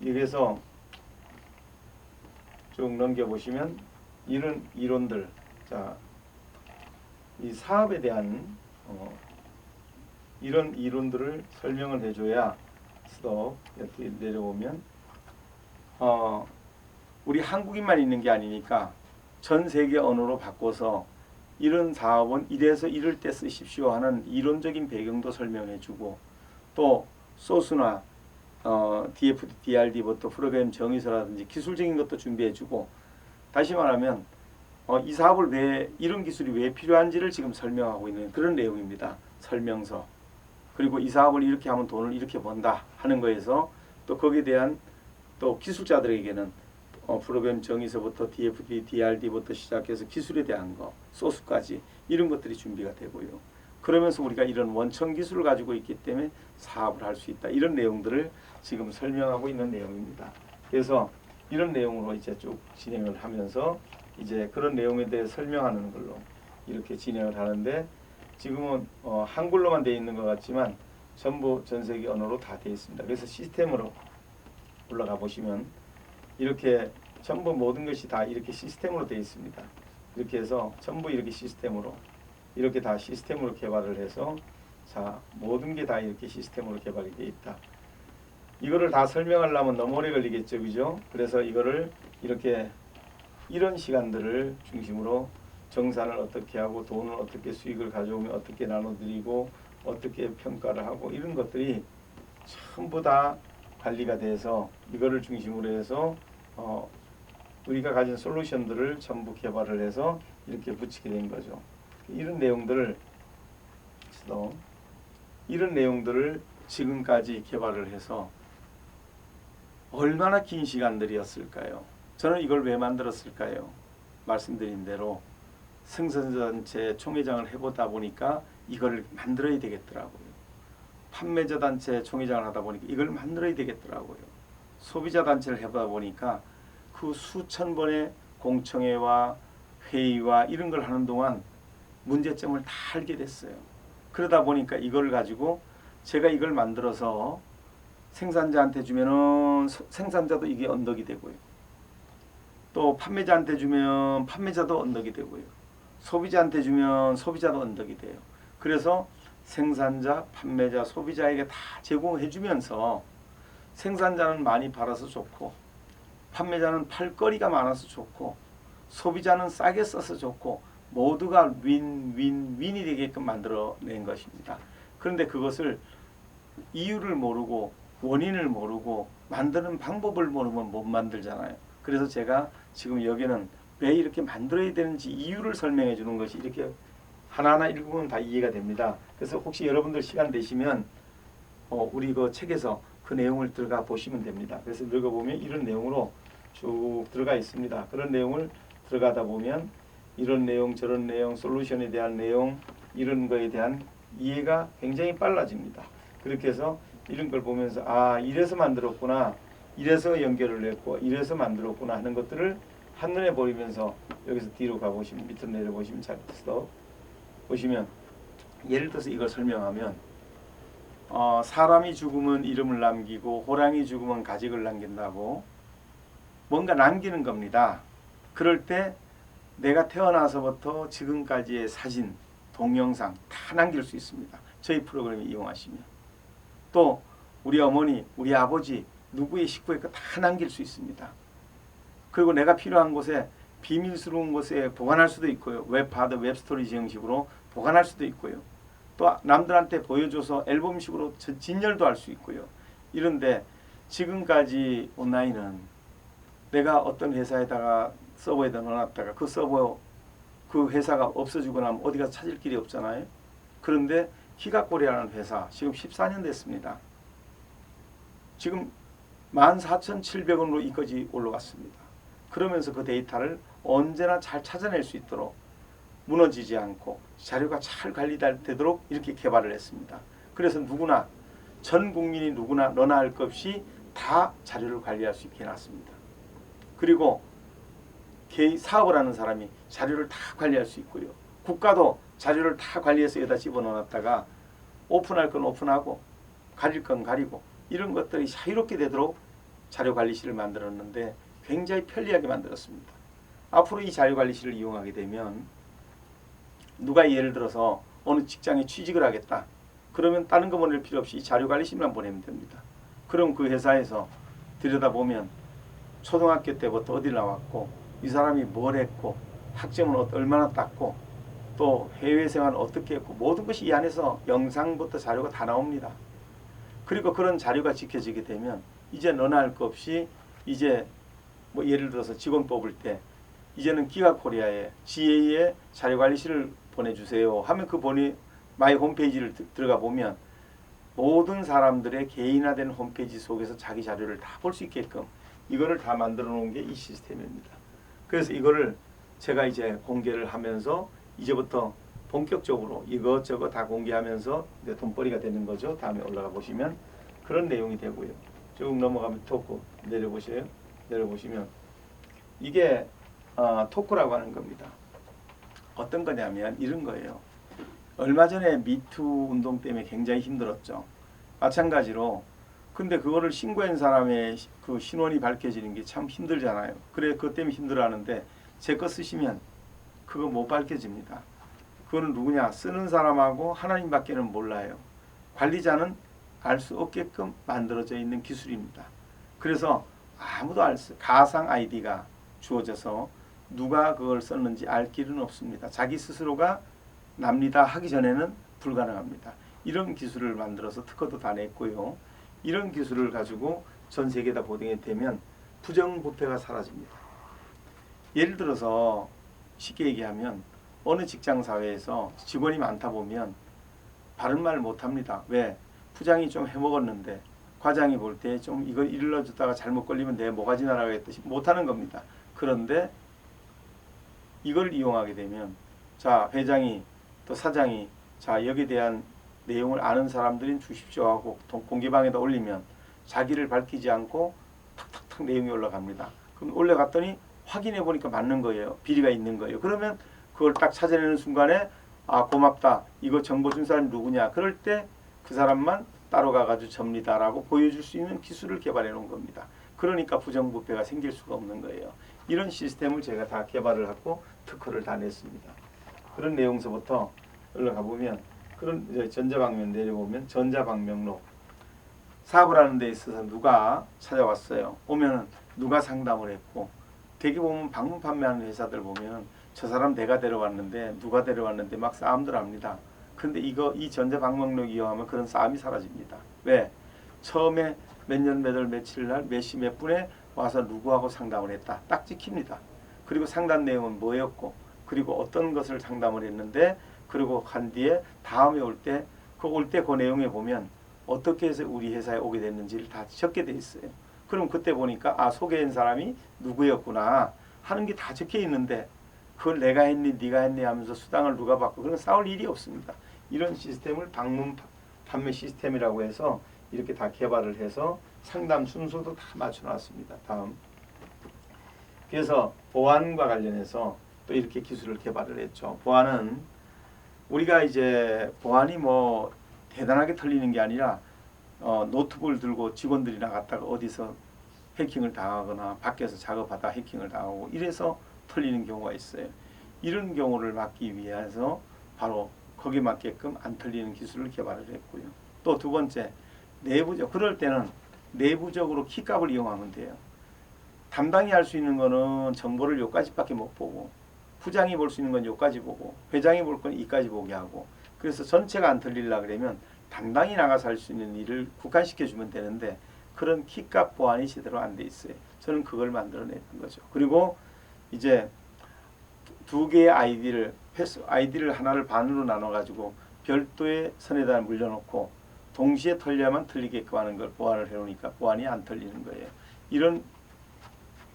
여기서 쭉 넘겨보시면 이런 이론들, 자, 이 사업에 대한 이런 이론들을 설명을 해줘야 스톱 이렇게 내려오면 우리 한국인만 있는 게 아니니까 전 세계 언어로 바꿔서 이런 사업은 이래서 이럴 때 쓰십시오 하는 이론적인 배경도 설명해주고 또 소스나 DFD, DRD부터 프로그램 정의서라든지 기술적인 것도 준비해주고 다시 말하면 이 사업을 왜 이런 기술이 왜 필요한지를 지금 설명하고 있는 그런 내용입니다. 설명서. 그리고 이 사업을 이렇게 하면 돈을 이렇게 번다 하는 거에서 또 거기에 대한 또 기술자들에게는 프로그램 정의서부터 DFD, DRD부터 시작해서 기술에 대한 거, 소스까지 이런 것들이 준비가 되고요. 그러면서 우리가 이런 원천 기술을 가지고 있기 때문에 사업을 할 수 있다. 이런 내용들을 지금 설명하고 있는 내용입니다. 그래서 이런 내용으로 이제 쭉 진행을 하면서 이제 그런 내용에 대해 설명하는 걸로 이렇게 진행을 하는데 지금은 한글로만 되어 있는 것 같지만 전부 전 세계 언어로 다 되어 있습니다. 그래서 시스템으로 올라가 보시면 이렇게 전부 모든 것이 다 이렇게 시스템으로 되어 있습니다. 이렇게 해서 전부 이렇게 시스템으로 이렇게 다 시스템으로 개발을 해서 자 모든 게 다 이렇게 시스템으로 개발이 되어 있다. 이거를 다 설명하려면 너무 오래 걸리겠죠, 그죠? 그래서 이거를 이렇게 이런 시간들을 중심으로 정산을 어떻게 하고 돈을 어떻게 수익을 가져오면 어떻게 나눠드리고 어떻게 평가를 하고 이런 것들이 전부 다 관리가 돼서 이거를 중심으로 해서 우리가 가진 솔루션들을 전부 개발을 해서 이렇게 붙이게 된 거죠. 이런 내용들을 이런 내용들을 지금까지 개발을 해서 얼마나 긴 시간들이었을까요? 저는 이걸 왜 만들었을까요? 말씀드린 대로 생산자단체 총회장을 해보다 보니까 이걸 만들어야 되겠더라고요. 판매자 단체 총회장을 하다 보니까 이걸 만들어야 되겠더라고요. 소비자 단체를 해보다 보니까 그 수천 번의 공청회와 회의와 이런 걸 하는 동안 문제점을 다 알게 됐어요. 그러다 보니까 이걸 가지고 제가 이걸 만들어서 생산자한테 주면은 생산자도 이게 언덕이 되고요. 또 판매자한테 주면 판매자도 언덕이 되고요. 소비자한테 주면 소비자도 언덕이 돼요. 그래서 생산자, 판매자, 소비자에게 다 제공해 주면서 생산자는 많이 팔아서 좋고 판매자는 팔 거리가 많아서 좋고 소비자는 싸게 써서 좋고 모두가 윈윈윈이 되게끔 만들어낸 것입니다. 그런데 그것을 이유를 모르고 원인을 모르고 만드는 방법을 모르면 못 만들잖아요. 그래서 제가 지금 여기는 왜 이렇게 만들어야 되는지 이유를 설명해 주는 것이 이렇게 하나하나 읽으면 다 이해가 됩니다. 그래서 혹시 여러분들 시간 되시면 우리 그 책에서 그 내용을 들어가 보시면 됩니다. 그래서 읽어보면 이런 내용으로 쭉 들어가 있습니다. 그런 내용을 들어가다 보면 이런 내용 저런 내용 솔루션에 대한 내용 이런 거에 대한 이해가 굉장히 빨라집니다. 그렇게 해서 이런 걸 보면서 아 이래서 만들었구나 이래서 연결을 했고 이래서 만들었구나 하는 것들을 한눈에 보이면서 여기서 뒤로 가보시면 밑으로 내려보시면 챕터 보시면 예를 들어서 이걸 설명하면 사람이 죽으면 이름을 남기고 호랑이 죽으면 가직을 남긴다고 뭔가 남기는 겁니다. 그럴 때 내가 태어나서부터 지금까지의 사진, 동영상 다 남길 수 있습니다. 저희 프로그램을 이용하시면. 또 우리 어머니, 우리 아버지, 누구의 식구의 거 다 남길 수 있습니다. 그리고 내가 필요한 곳에 비밀스러운 곳에 보관할 수도 있고요. 웹하드, 웹스토리지 형식으로 보관할 수도 있고요. 또 남들한테 보여줘서 앨범식으로 진열도 할 수 있고요. 이런데 지금까지 온라인은 내가 어떤 회사에다가 서버에다 넣어놨다가 그 서버 그 회사가 없어지고 나면 어디 가서 찾을 길이 없잖아요. 그런데 기가코리아라는 회사 지금 14년 됐습니다. 지금 14,700원으로 이까지 올라갔습니다. 그러면서 그 데이터를 언제나 잘 찾아낼 수 있도록 무너지지 않고 자료가 잘 관리되도록 이렇게 개발을 했습니다. 그래서 누구나 전 국민이 누구나 너나 할 것 없이 다 자료를 관리할 수 있게 해놨습니다. 그리고 사업을 하는 사람이 자료를 다 관리할 수 있고요. 국가도 자료를 다 관리해서 여기다 집어넣었다가 오픈할 건 오픈하고 가릴 건 가리고 이런 것들이 자유롭게 되도록 자료관리실을 만들었는데 굉장히 편리하게 만들었습니다. 앞으로 이 자료관리실을 이용하게 되면 누가 예를 들어서 어느 직장에 취직을 하겠다. 그러면 다른 거 보낼 필요 없이 이 자료관리실만 보내면 됩니다. 그럼 그 회사에서 들여다보면 초등학교 때부터 어디 나왔고 이 사람이 뭘 했고 학점은 얼마나 땄고 또 해외생활은 어떻게 했고 모든 것이 이 안에서 영상부터 자료가 다 나옵니다. 그리고 그런 자료가 지켜지게 되면 이제 너나 할 것 없이 이제 뭐 예를 들어서 직원 뽑을 때 이제는 기가코리아에 GA에 자료관리실을 보내주세요 하면 그 마이 홈페이지를 들어가 보면 모든 사람들의 개인화된 홈페이지 속에서 자기 자료를 다 볼 수 있게끔 이거를 다 만들어 놓은 게 이 시스템입니다. 그래서 이거를 제가 이제 공개를 하면서 이제부터 본격적으로 이것저것 다 공개하면서 이제 돈벌이가 되는 거죠. 다음에 올라가 보시면 그런 내용이 되고요. 쭉 넘어가면 토크 내려보시면 이게 토크라고 하는 겁니다. 어떤 거냐면 이런 거예요. 얼마 전에 미투 운동 때문에 굉장히 힘들었죠. 마찬가지로 근데 그거를 신고한 사람의 그 신원이 밝혀지는 게 참 힘들잖아요. 그래 그것 때문에 힘들어하는데 제 거 쓰시면 그거 못 밝혀집니다. 그거는 누구냐? 쓰는 사람하고 하나님밖에는 몰라요. 관리자는 알 수 없게끔 만들어져 있는 기술입니다. 그래서 아무도 가상 아이디가 주어져서 누가 그걸 썼는지 알 길은 없습니다. 자기 스스로가 납니다 하기 전에는 불가능합니다. 이런 기술을 만들어서 특허도 다 냈고요. 이런 기술을 가지고 전 세계에다 보등이 되면 부정부패가 사라집니다. 예를 들어서 쉽게 얘기하면 어느 직장 사회에서 직원이 많다 보면 바른 말 못합니다. 왜? 부장이 좀 해먹었는데 과장이 볼 때 좀 이걸 일러주다가 잘못 걸리면 내 모가지 날아가겠듯이 못하는 겁니다. 그런데 이걸 이용하게 되면 자 회장이 또 사장이 자 여기에 대한 내용을 아는 사람들인 주십시오 하고 공개방에다 올리면 자기를 밝히지 않고 탁탁탁 내용이 올라갑니다. 그럼 올라갔더니 확인해 보니까 맞는 거예요. 비리가 있는 거예요. 그러면 그걸 딱 찾아내는 순간에 아 고맙다. 이거 정보 준 사람이 누구냐. 그럴 때 그 사람만 따로 가가지고 접니다라고 보여줄 수 있는 기술을 개발해 놓은 겁니다. 그러니까 부정부패가 생길 수가 없는 거예요. 이런 시스템을 제가 다 개발을 하고 특허를 다 냈습니다. 그런 내용서부터 올라가 보면 그런 이제 전자방면 내려보면 전자방명록 사업을 하는 데 있어서 누가 찾아왔어요. 오면은 누가 상담을 했고 되게 보면 방문 판매하는 회사들 보면 저 사람 내가 데려왔는데 누가 데려왔는데 막 싸움들 합니다. 근데 이 전자방명록 이용하면 그런 싸움이 사라집니다. 왜? 처음에 몇 년 몇 월 며칠 날 몇 시 몇 분에 와서 누구하고 상담을 했다. 딱 찍힙니다. 그리고 상담 내용은 뭐였고 그리고 어떤 것을 상담을 했는데 그리고 간 뒤에 다음에 올 때 그 내용에 보면 어떻게 해서 우리 회사에 오게 됐는지를 다 적게 돼 있어요. 그럼 그때 보니까 아 소개한 사람이 누구였구나 하는 게 다 적혀 있는데 그걸 내가 했니 네가 했니 하면서 수당을 누가 받고 그런 싸울 일이 없습니다. 이런 시스템을 방문 판매 시스템이라고 해서 이렇게 다 개발을 해서 상담 순서도 다 맞춰놨습니다. 다음 그래서 보안과 관련해서 또 이렇게 기술을 개발을 했죠. 보안은 우리가 이제 보안이 뭐 대단하게 털리는 게 아니라 노트북을 들고 직원들이 나갔다가 어디서 해킹을 당하거나 밖에서 작업하다 해킹을 당하고 이래서 털리는 경우가 있어요. 이런 경우를 막기 위해서 바로 거기에 맞게끔 안 털리는 기술을 개발을 했고요. 또 두 번째 내부적 그럴 때는 내부적으로 키값을 이용하면 돼요. 담당이 할 수 있는 거는 정보를 여기까지밖에 못 보고 부장이 볼 수 있는 건 여기까지 보고 회장이 볼 건 이까지 보게 하고 그래서 전체가 안 털리려 그러면 담당이 나가서 할 수 있는 일을 국한시켜 주면 되는데 그런 키값 보안이 제대로 안 돼 있어요. 저는 그걸 만들어낸 거죠. 그리고 이제 두 개의 아이디를 하나를 반으로 나눠 가지고 별도의 선에다 물려놓고 동시에 털려야만 털리게끔 하는 걸 보완을 해놓으니까 보안이 안 털리는 거예요. 이런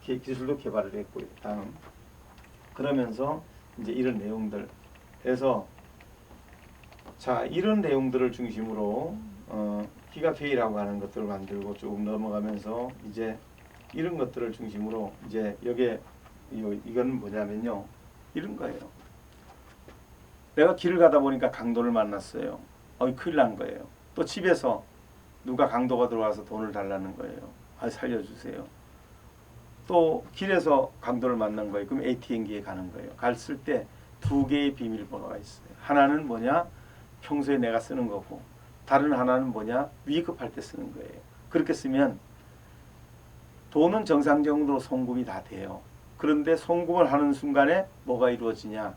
기술도 개발을 했고요. 다음 그러면서 이제 이런 내용들 해서 자 이런 내용들을 중심으로 기가페이라고 하는 것들을 만들고 조금 넘어가면서 이제 이런 것들을 중심으로 이제 여기에 이건 뭐냐면요 이런 거예요. 내가 길을 가다 보니까 강도를 만났어요. 큰일 난 거예요. 또 집에서 누가 강도가 들어와서 돈을 달라는 거예요. 살려주세요. 또 길에서 강도를 만난 거예요. 그럼 ATM기에 가는 거예요. 갔을 때 두 개의 비밀번호가 있어요. 하나는 뭐냐? 평소에 내가 쓰는 거고 다른 하나는 뭐냐? 위급할 때 쓰는 거예요. 그렇게 쓰면 돈은 정상적으로 송금이 다 돼요. 그런데 송금을 하는 순간에 뭐가 이루어지냐?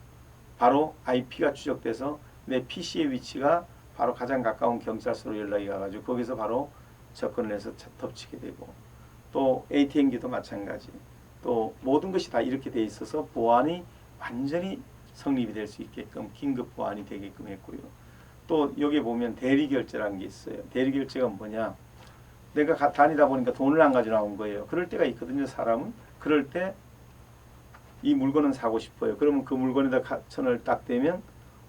바로 IP가 추적돼서 내 PC의 위치가 바로 가장 가까운 경찰서로 연락이 가가지고 거기서 바로 접근을 해서 덮치게 되고 또 ATM기도 마찬가지 또 모든 것이 다 이렇게 돼 있어서 보안이 완전히 성립이 될 수 있게끔 긴급 보안이 되게끔 했고요. 또 여기 보면 대리결제라는 게 있어요. 대리결제가 뭐냐? 내가 다니다 보니까 돈을 안 가져 나온 거예요. 그럴 때가 있거든요. 사람은. 그럴 때 이 물건은 사고 싶어요. 그러면 그 물건에다 천을 딱 대면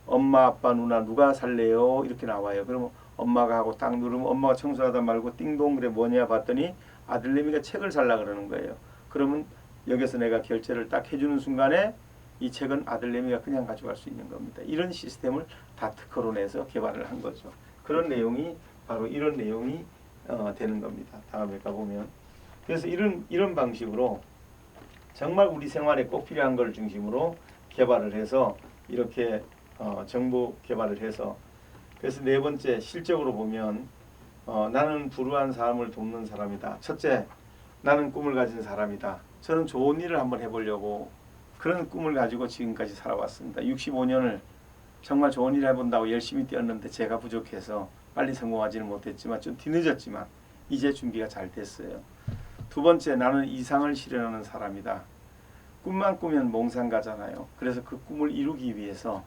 엄마, 아빠, 누나 누가 살래요? 이렇게 나와요. 그러면 엄마가 하고 딱 누르면 엄마가 청소하다 말고 띵동 그래 뭐냐 봤더니 아들내미가 책을 살라 그러는 거예요. 그러면 여기서 내가 결제를 딱 해주는 순간에 이 책은 아들내미가 그냥 가져갈 수 있는 겁니다. 이런 시스템을 다 특허로 내서 개발을 한 거죠. 그런 내용이 바로 이런 내용이 되는 겁니다. 다음에 가보면 그래서 이런 방식으로 정말 우리 생활에 꼭 필요한 걸 중심으로 개발을 해서 이렇게 정보 개발을 해서 그래서 네 번째 실적으로 보면 나는 불우한 사람을 돕는 사람이다. 첫째, 나는 꿈을 가진 사람이다. 저는 좋은 일을 한번 해보려고 그런 꿈을 가지고 지금까지 살아왔습니다. 65년을 정말 좋은 일을 해본다고 열심히 뛰었는데 제가 부족해서 빨리 성공하지는 못했지만 좀 뒤늦었지만 이제 준비가 잘 됐어요. 두 번째, 나는 이상을 실현하는 사람이다. 꿈만 꾸면 몽상가잖아요. 그래서 그 꿈을 이루기 위해서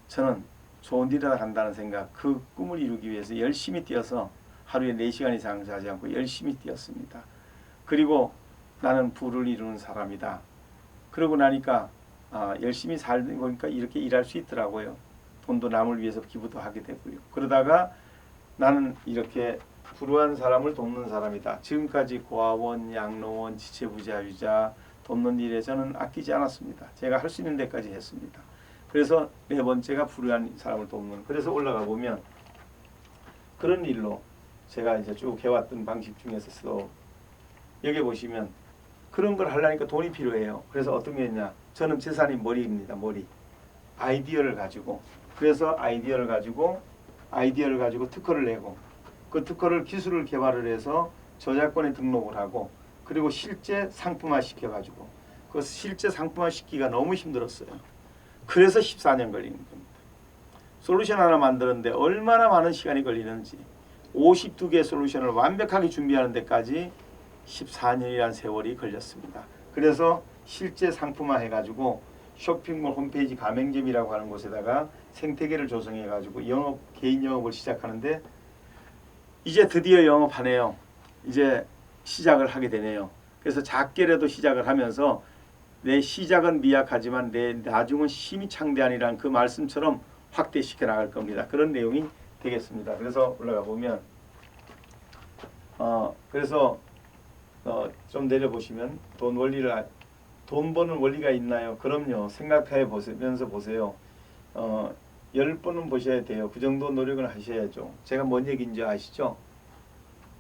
저는 좋은 일에 간다는 생각, 그 꿈을 이루기 위해서 열심히 뛰어서 하루에 4시간 이상 자지 않고 열심히 뛰었습니다. 그리고 나는 부를 이루는 사람이다. 그러고 나니까 열심히 살다 보니까 이렇게 일할 수 있더라고요. 돈도 남을 위해서 기부도 하게 되고요. 그러다가 나는 이렇게 불우한 사람을 돕는 사람이다. 지금까지 고아원, 양로원, 지체부자유자 돕는 일에 저는 아끼지 않았습니다. 제가 할 수 있는 데까지 했습니다. 그래서 4번째가 불우한 사람을 돕는. 그래서 올라가 보면 그런 일로 제가 이제 쭉 해왔던 방식 중에서 여기 보시면 그런 걸 하려니까 돈이 필요해요. 그래서 어떤 게 있냐? 저는 재산이 머리입니다. 머리. 아이디어를 가지고. 그래서 아이디어를 가지고 특허를 내고 그 특허를 기술을 개발을 해서 저작권에 등록을 하고 그리고 실제 상품화 시켜가지고 그 실제 상품화 시키기가 너무 힘들었어요. 그래서 14년 걸리는 겁니다. 솔루션 하나 만드는데 얼마나 많은 시간이 걸리는지 52개의 솔루션을 완벽하게 준비하는 데까지 14년이라는 세월이 걸렸습니다. 그래서 실제 상품화 해가지고 쇼핑몰 홈페이지 가맹점이라고 하는 곳에다가 생태계를 조성해가지고 영업, 개인 영업을 시작하는데 이제 드디어 영업하네요. 이제 시작을 하게 되네요. 그래서 작게라도 시작을 하면서 내 시작은 미약하지만 내 나중은 힘이 창대하니라는 그 말씀처럼 확대시켜 나갈 겁니다. 그런 내용이 되겠습니다. 그래서 올라가 보면 좀 내려보시면 돈 버는 원리가 있나요? 그럼요. 생각해 보면서 보세요. 10번은 보셔야 돼요. 그 정도 노력을 하셔야죠. 제가 뭔 얘기인지 아시죠?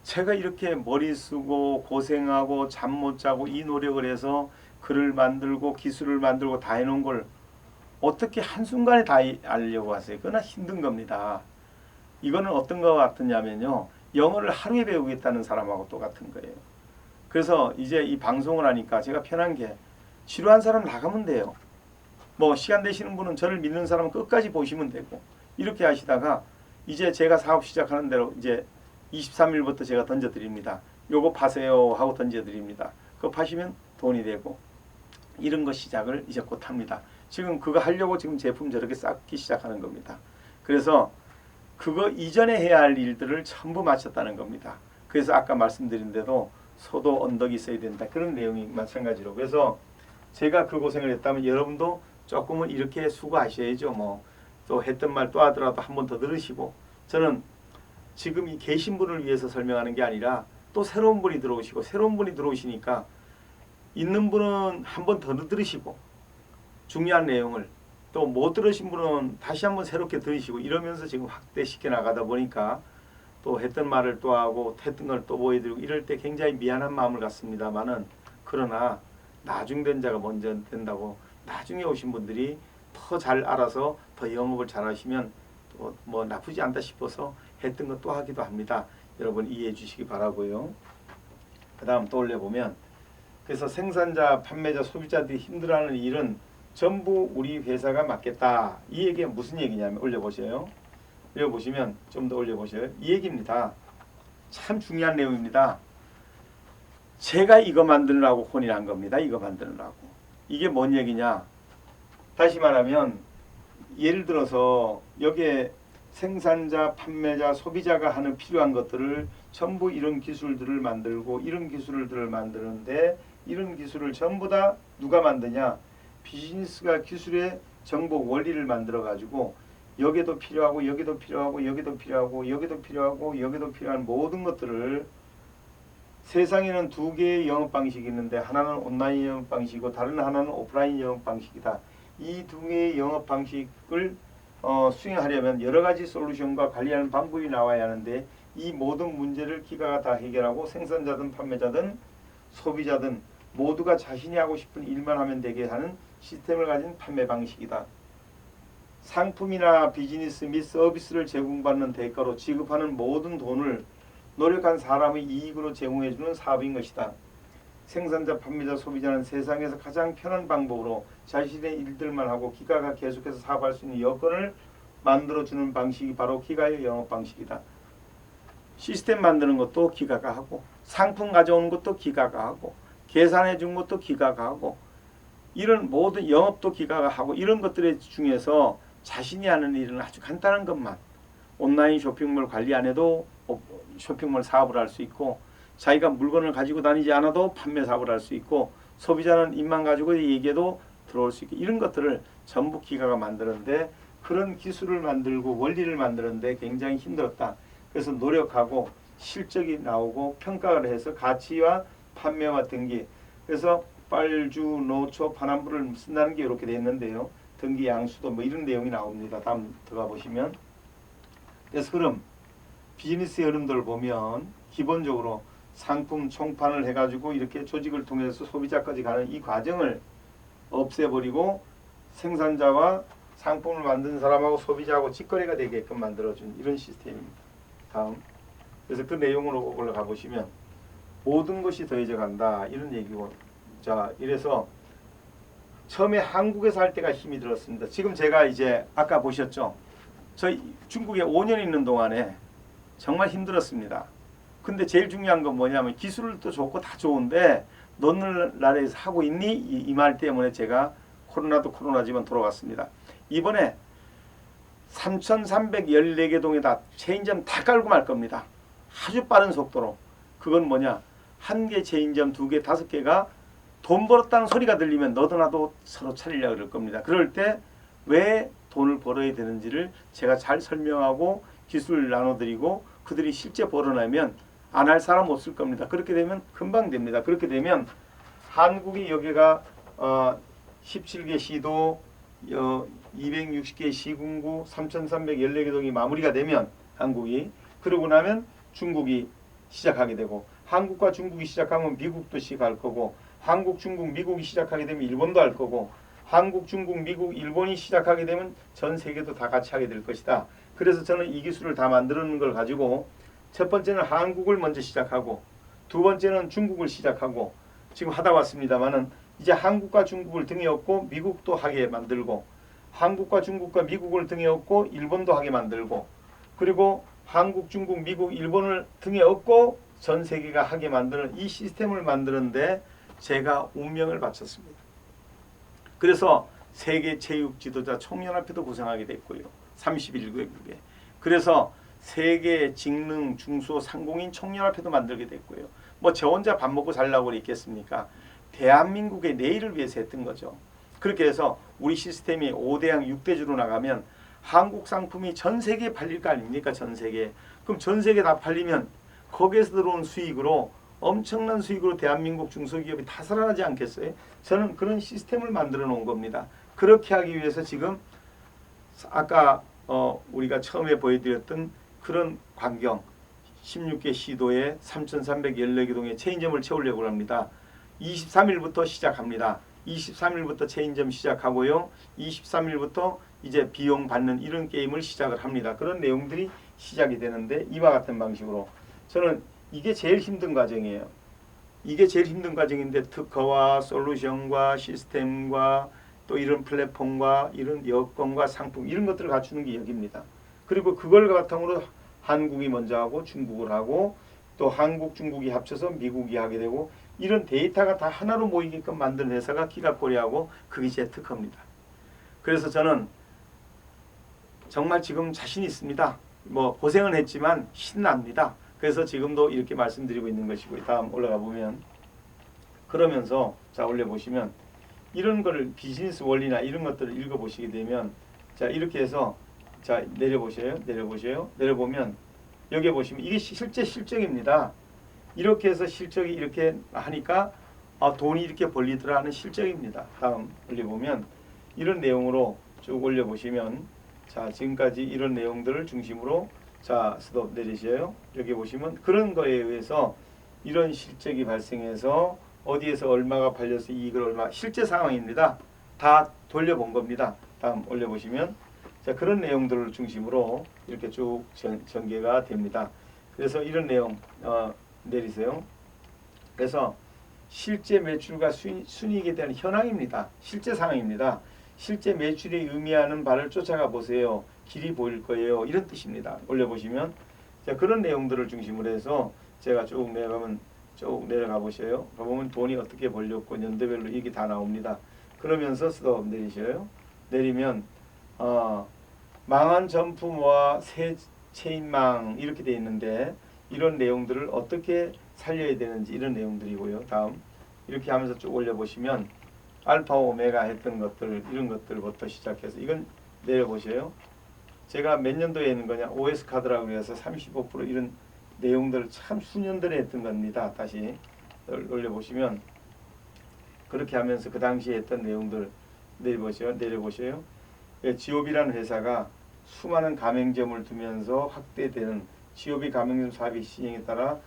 제가 이렇게 머리 쓰고 고생하고 잠 못 자고 이 노력을 해서 글을 만들고 기술을 만들고 다 해놓은 걸 어떻게 한순간에 다 알려고 하세요? 그건 힘든 겁니다. 이거는 어떤 거 같으냐면요. 영어를 하루에 배우겠다는 사람하고 똑같은 거예요. 그래서 이제 이 방송을 하니까 제가 편한 게 지루한 사람 나가면 돼요. 뭐 시간 되시는 분은 저를 믿는 사람은 끝까지 보시면 되고 이렇게 하시다가 이제 제가 사업 시작하는 대로 이제 23일부터 제가 던져드립니다. 요거 파세요 하고 던져드립니다. 그거 파시면 돈이 되고 이런 거 시작을 이제 곧 합니다. 지금 그거 하려고 지금 제품 저렇게 쌓기 시작하는 겁니다. 그래서 그거 이전에 해야 할 일들을 전부 마쳤다는 겁니다. 그래서 아까 말씀드린 대로 소도 언덕이 있어야 된다. 그런 내용이 마찬가지로. 그래서 제가 그 고생을 했다면 여러분도 조금은 이렇게 수고하셔야죠. 뭐 또 했던 말 또 하더라도 한 번 더 들으시고 저는 지금 이 계신 분을 위해서 설명하는 게 아니라 또 새로운 분이 들어오시고 새로운 분이 들어오시니까 있는 분은 한 번 더 들으시고 중요한 내용을 또 못 들으신 분은 다시 한번 새롭게 들으시고 이러면서 지금 확대시켜 나가다 보니까 또 했던 말을 또 하고 했던 걸 또 보여드리고 이럴 때 굉장히 미안한 마음을 갖습니다만은 그러나 나중된 자가 먼저 된다고 나중에 오신 분들이 더 잘 알아서 더 영업을 잘 하시면 또 뭐 나쁘지 않다 싶어서 했던 것 또 하기도 합니다. 여러분 이해해 주시기 바라고요. 그 다음 또 올려보면 그래서 생산자, 판매자, 소비자들이 힘들어하는 일은 전부 우리 회사가 맡겠다. 이 얘기가 무슨 얘기냐면 올려보세요. 올려보시면 좀 더 올려보세요. 이 얘기입니다. 참 중요한 내용입니다. 제가 이거 만드느라고 혼인한 겁니다. 이거 만드느라고. 이게 뭔 얘기냐. 다시 말하면 예를 들어서 여기에 생산자, 판매자, 소비자가 하는 필요한 것들을 전부 이런 기술들을 만들고 이런 기술들을 만드는데 이런 기술을 전부 다 누가 만드냐. 비즈니스가 기술의 정보 원리를 만들어 가지고 여기도 필요하고 여기도 필요하고 여기도 필요하고 여기도 필요하고 여기도 필요한 모든 것들을 세상에는 2개의 영업 방식이 있는데 하나는 온라인 영업 방식이고 다른 하나는 오프라인 영업 방식이다. 이 2개의 영업 방식을 수행하려면 여러 가지 솔루션과 관리하는 방법이 나와야 하는데 이 모든 문제를 기가가 다 해결하고 생산자든 판매자든 소비자든 모두가 자신이 하고 싶은 일만 하면 되게 하는 시스템을 가진 판매 방식이다. 상품이나 비즈니스 및 서비스를 제공받는 대가로 지급하는 모든 돈을 노력한 사람의 이익으로 제공해주는 사업인 것이다. 생산자, 판매자, 소비자는 세상에서 가장 편한 방법으로 자신의 일들만 하고 기가가 계속해서 사업할 수 있는 여건을 만들어주는 방식이 바로 기가의 영업 방식이다. 시스템 만드는 것도 기가가 하고 상품 가져오는 것도 기가가 하고 계산해 준 것도 기가가 하고 이런 모든 영업도 기가가 하고 이런 것들 중에서 자신이 하는 일은 아주 간단한 것만 온라인 쇼핑몰 관리 안 해도 쇼핑몰 사업을 할 수 있고 자기가 물건을 가지고 다니지 않아도 판매 사업을 할 수 있고 소비자는 입만 가지고 얘기해도 들어올 수 있게 이런 것들을 전부 기가가 만드는데 그런 기술을 만들고 원리를 만드는데 굉장히 힘들었다. 그래서 노력하고 실적이 나오고 평가를 해서 가치와 판매와 등기 그래서 빨주, 노초, 파남불을 쓴다는 게 이렇게 되어 있는데요. 등기, 양수도 뭐 이런 내용이 나옵니다. 다음 들어가 보시면 그래서 흐름 비즈니스의 흐름들을 보면 기본적으로 상품 총판을 해가지고 이렇게 조직을 통해서 소비자까지 가는 이 과정을 없애버리고 생산자와 상품을 만든 사람하고 소비자하고 직거래가 되게끔 만들어준 이런 시스템입니다. 다음 그래서 그 내용으로 올라가 보시면 모든 것이 더해져 간다 이런 얘기고 자 이래서 처음에 한국에서 할 때가 힘이 들었습니다. 지금 제가 이제 아까 보셨죠? 저희 중국에 5년 있는 동안에 정말 힘들었습니다. 근데 제일 중요한 건 뭐냐면 기술도 좋고 다 좋은데 너는 나라에서 하고 있니? 이 말 때문에 제가 코로나도 코로나지만 돌아왔습니다. 이번에 3,314개 동에다 체인점 다 깔고 말 겁니다. 아주 빠른 속도로. 그건 뭐냐? 한 개 체인점, 두 개, 다섯 개가 돈 벌었다는 소리가 들리면 너도 나도 서로 차리려고 그럴 겁니다. 그럴 때 왜 돈을 벌어야 되는지를 제가 잘 설명하고 기술을 나눠드리고 그들이 실제 벌어내면 안 할 사람 없을 겁니다. 그렇게 되면 금방 됩니다. 그렇게 되면 한국이 여기가 17개 시도 260개 시군구 3,314개 동이 마무리가 되면 한국이 그러고 나면 중국이 시작하게 되고 한국과 중국이 시작하면 미국도 시작할 거고 한국, 중국, 미국이 시작하게 되면 일본도 할 거고 한국, 중국, 미국, 일본이 시작하게 되면 전 세계도 다 같이 하게 될 것이다. 그래서 저는 이 기술을 다 만드는 걸 가지고 첫 번째는 한국을 먼저 시작하고 두 번째는 중국을 시작하고 지금 하다 왔습니다만은 이제 한국과 중국을 등에 업고 미국도 하게 만들고 한국과 중국과 미국을 등에 업고 일본도 하게 만들고 그리고 한국, 중국, 미국, 일본을 등에 업고 전 세계가 하게 만드는 이 시스템을 만드는데 제가 운명을 바쳤습니다. 그래서 세계 체육 지도자 총연합회도 구성하게 됐고요. 31개국에. 그래서 세계 직능 중소 상공인 총연합회도 만들게 됐고요. 뭐 저 혼자 밥 먹고 살라고 있겠습니까? 대한민국의 내일을 위해서 했던 거죠. 그렇게 해서 우리 시스템이 5대양 6대주로 나가면 한국 상품이 전 세계에 팔릴 거 아닙니까? 전 세계에. 그럼 전 세계 다 팔리면 거기에서 들어온 수익으로 엄청난 수익으로 대한민국 중소기업이 다 살아나지 않겠어요? 저는 그런 시스템을 만들어 놓은 겁니다. 그렇게 하기 위해서 지금 아까 우리가 처음에 보여드렸던 그런 광경 16개 시도에 3,314개 동의 체인점을 채우려고 합니다. 23일부터 시작합니다. 23일부터 체인점 시작하고요. 23일부터 이제 비용 받는 이런 게임을 시작을 합니다. 그런 내용들이 시작이 되는데 이와 같은 방식으로 저는 이게 제일 힘든 과정이에요. 이게 제일 힘든 과정인데 특허와 솔루션과 시스템과 또 이런 플랫폼과 이런 여건과 상품 이런 것들을 갖추는 게 여기입니다. 그리고 그걸 바탕으로 한국이 먼저 하고 중국을 하고 또 한국, 중국이 합쳐서 미국이 하게 되고 이런 데이터가 다 하나로 모이게끔 만든 회사가 기가코리아고 그게 제 특허입니다. 그래서 저는 정말 지금 자신 있습니다. 뭐 고생은 했지만 신납니다. 그래서 지금도 이렇게 말씀드리고 있는 것이고 다음 올라가 보면 그러면서 자 올려보시면 이런 거를 비즈니스 원리나 이런 것들을 읽어보시게 되면 자 이렇게 해서 자 내려보면 여기 보시면 이게 실제 실적입니다. 이렇게 해서 실적이 이렇게 하니까 돈이 이렇게 벌리더라 하는 실적입니다. 다음 올려보면 이런 내용으로 쭉 올려보시면 자 지금까지 이런 내용들을 중심으로 자 스톱 내리셔요. 여기 보시면 그런 거에 의해서 이런 실적이 발생해서 어디에서 얼마가 팔려서 이익을 얼마 실제 상황입니다. 다 돌려본 겁니다. 다음 올려보시면 자 그런 내용들을 중심으로 이렇게 쭉 전개가 됩니다. 그래서 이런 내용 내리세요. 그래서 실제 매출과 순이익에 대한 현황입니다. 실제 상황입니다. 실제 매출이 의미하는 바를 쫓아가 보세요. 길이 보일 거예요. 이런 뜻입니다. 올려보시면 자 그런 내용들을 중심으로 해서 제가 쭉 내려가면 쭉 내려가 보셔요. 가보면 돈이 어떻게 벌렸고 연도별로 이게 다 나옵니다. 그러면서 스톱 내리셔요. 내리면 망한 점프모와 새 체인망 이렇게 돼 있는데 이런 내용들을 어떻게 살려야 되는지 이런 내용들이고요. 다음 이렇게 하면서 쭉 올려보시면 알파 오메가 했던 것들 이런 것들부터 시작해서 이건 내려보세요. 제가 몇 년도에 있는 거냐 OS 카드라고 해서 35% 이런 내용들을 참 수년 전에 했던 겁니다. 다시 올려보시면 그렇게 하면서 그 당시에 했던 내용들 내려보세요. 지오비라는 회사가 수많은 가맹점을 두면서 확대되는 지오비 가맹점 사업의 시행에 따라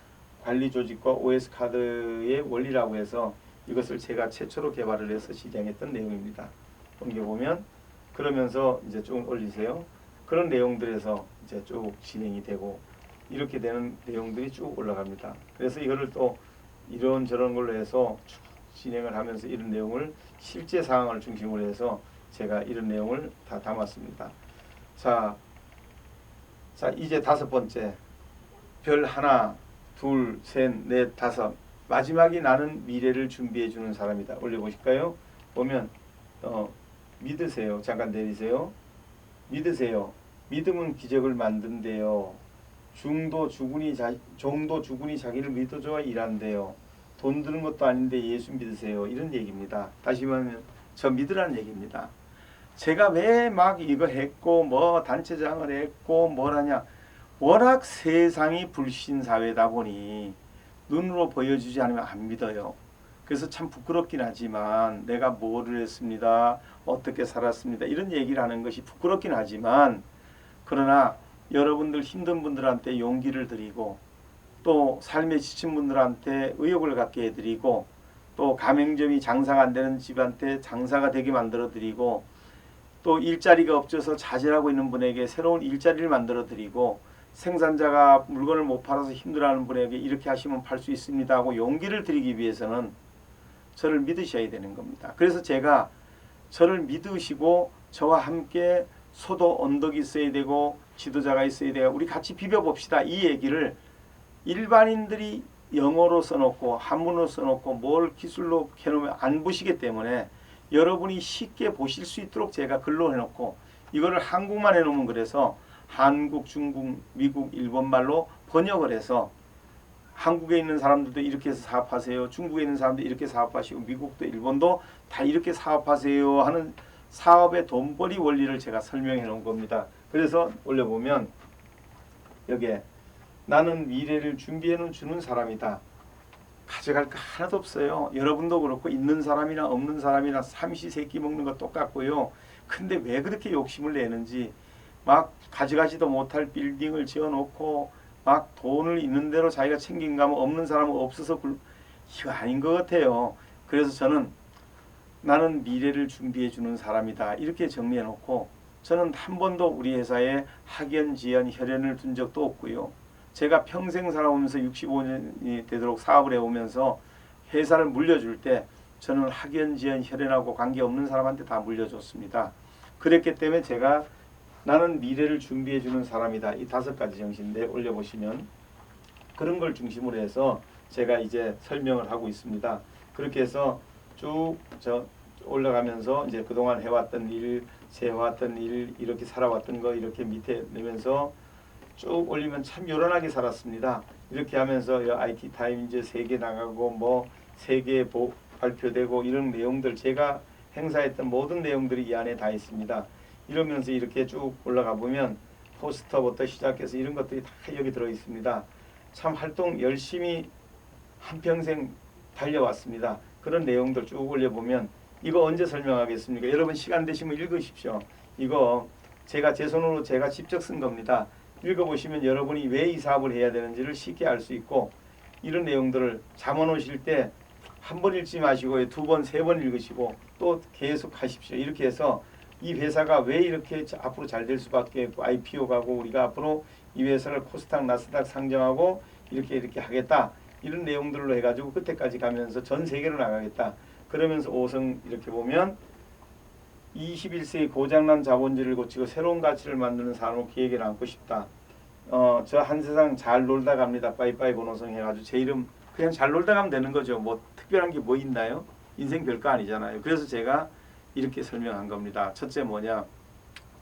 관리 조직과 OS 카드의 원리라고 해서 이것을 제가 최초로 개발을 해서 시행했던 내용입니다. 넘겨보면 그러면서 이제 쭉 올리세요. 그런 내용들에서 이제 쭉 진행이 되고 이렇게 되는 내용들이 쭉 올라갑니다. 그래서 이거를 또 이런저런 걸로 해서 쭉 진행을 하면서 이런 내용을 실제 상황을 중심으로 해서 제가 이런 내용을 다 담았습니다. 자 이제 다섯 번째 별 하나, 둘, 셋, 넷, 다섯 마지막이 나는 미래를 준비해 주는 사람이다. 올려보실까요? 보면 믿으세요. 잠깐 내리세요. 믿으세요. 믿음은 기적을 만든대요. 종도 주군이 자기를 믿어줘야 일한대요. 돈 드는 것도 아닌데 예수 믿으세요. 이런 얘기입니다. 다시 말하면 저 믿으라는 얘기입니다. 제가 왜 막 이거 했고 뭐 단체장을 했고 뭐라냐 워낙 세상이 불신 사회다 보니 눈으로 보여주지 않으면 안 믿어요. 그래서 참 부끄럽긴 하지만 내가 뭐를 했습니다. 어떻게 살았습니다. 이런 얘기를 하는 것이 부끄럽긴 하지만 그러나 여러분들 힘든 분들한테 용기를 드리고 또 삶에 지친 분들한테 의욕을 갖게 해드리고 또 가맹점이 장사가 안 되는 집한테 장사가 되게 만들어 드리고 또 일자리가 없어서 자질하고 있는 분에게 새로운 일자리를 만들어 드리고 생산자가 물건을 못 팔아서 힘들어하는 분에게 이렇게 하시면 팔 수 있습니다 하고 용기를 드리기 위해서는 저를 믿으셔야 되는 겁니다. 그래서 제가 저를 믿으시고 저와 함께 소도 언덕이 있어야 되고 지도자가 있어야 돼요. 우리 같이 비벼봅시다. 이 얘기를 일반인들이 영어로 써놓고 한문으로 써놓고 뭘 기술로 해놓으면 안 보시기 때문에 여러분이 쉽게 보실 수 있도록 제가 글로 해놓고 이거를 한국만 해놓으면 그래서 한국, 중국, 미국, 일본말로 번역을 해서 한국에 있는 사람들도 이렇게 해서 사업하세요. 중국에 있는 사람도 이렇게 사업하시고 미국도 일본도 다 이렇게 사업하세요 하는 사업의 돈벌이 원리를 제가 설명해 놓은 겁니다. 그래서 올려보면 여기에 나는 미래를 준비해 주는 사람이다. 가져갈 거 하나도 없어요. 여러분도 그렇고 있는 사람이나 없는 사람이나 삼시세끼 먹는 거 똑같고요. 근데 왜 그렇게 욕심을 내는지 막 가져가지도 못할 빌딩을 지어놓고 막 돈을 있는 대로 자기가 챙긴가면 없는 사람은 없어서 이거 아닌 것 같아요. 그래서 저는 나는 미래를 준비해 주는 사람이다. 이렇게 정리해 놓고 저는 한 번도 우리 회사에 학연, 지연, 혈연을 둔 적도 없고요. 제가 평생 살아오면서 65년이 되도록 사업을 해오면서 회사를 물려줄 때 저는 학연, 지연, 혈연하고 관계없는 사람한테 다 물려줬습니다. 그랬기 때문에 제가 나는 미래를 준비해 주는 사람이다. 이 다섯 가지 정신인데 올려보시면 그런 걸 중심으로 해서 제가 이제 설명을 하고 있습니다. 그렇게 해서 쭉 올라가면서 이제 그동안 해왔던 일, 해왔던 일, 이렇게 살아왔던 거 이렇게 밑에 내면서 쭉 올리면 참 요란하게 살았습니다. 이렇게 하면서 IT 타임즈 세계 나가고 뭐 세계 발표되고 이런 내용들 제가 행사했던 모든 내용들이 이 안에 다 있습니다. 이러면서 이렇게 쭉 올라가 보면 포스터부터 시작해서 이런 것들이 다 여기 들어 있습니다. 참 활동 열심히 한평생 달려왔습니다. 그런 내용들 쭉 올려보면 이거 언제 설명하겠습니까? 여러분 시간 되시면 읽으십시오. 이거 제가 제 손으로 제가 직접 쓴 겁니다. 읽어보시면 여러분이 왜 이 사업을 해야 되는지를 쉽게 알 수 있고 이런 내용들을 잠원 오실 때 한 번 읽지 마시고 두 번, 세 번 읽으시고 또 계속 하십시오. 이렇게 해서 이 회사가 왜 이렇게 앞으로 잘 될 수밖에 없고 IPO 가고 우리가 앞으로 이 회사를 코스닥, 나스닥 상장하고 이렇게 하겠다. 이런 내용들로 해가지고 끝에까지 가면서 전 세계로 나가겠다. 그러면서 5성 이렇게 보면 21세기 고장난 자본주의를 고치고 새로운 가치를 만드는 산업 기획을 안고 싶다. 저 한 세상 잘 놀다 갑니다. 빠이빠이 bon호성 해가지고 제 이름 그냥 잘 놀다 가면 되는 거죠. 뭐 특별한 게 뭐 있나요? 인생 별거 아니잖아요. 그래서 제가 이렇게 설명한 겁니다. 첫째 뭐냐?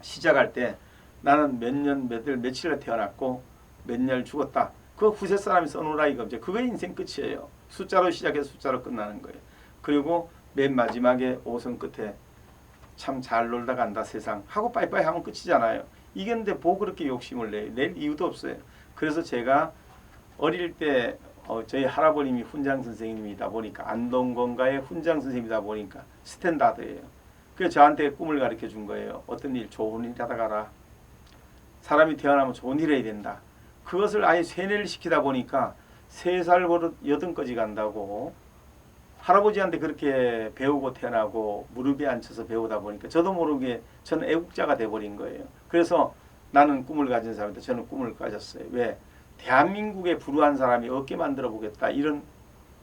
시작할 때 나는 몇 년 며칠에 태어났고 몇 년 죽었다. 그거 후세 사람이 써놓으라 이거죠. 그거 인생 끝이에요. 숫자로 시작해서 숫자로 끝나는 거예요. 그리고 맨 마지막에 5선 끝에 참 잘 놀다 간다 세상 하고 빠이빠이 하면 끝이잖아요. 이게 근데 뭐 그렇게 욕심을 낼 이유도 없어요. 그래서 제가 어릴 때 저희 할아버님이 훈장 선생님이다 보니까 안동건가의 훈장 선생님이다 보니까 스탠다드예요. 그래서 저한테 꿈을 가르쳐 준 거예요. 어떤 일 좋은 일 하다 가라. 사람이 태어나면 좋은 일 해야 된다. 그것을 아예 세뇌를 시키다 보니까 3살 버릇 8까지 간다고 할아버지한테 그렇게 배우고 태어나고 무릎에 앉혀서 배우다 보니까 저도 모르게 저는 애국자가 돼버린 거예요. 그래서 나는 꿈을 가진 사람인데 저는 꿈을 가졌어요. 왜? 대한민국의 불우한 사람이 없게 만들어 보겠다. 이런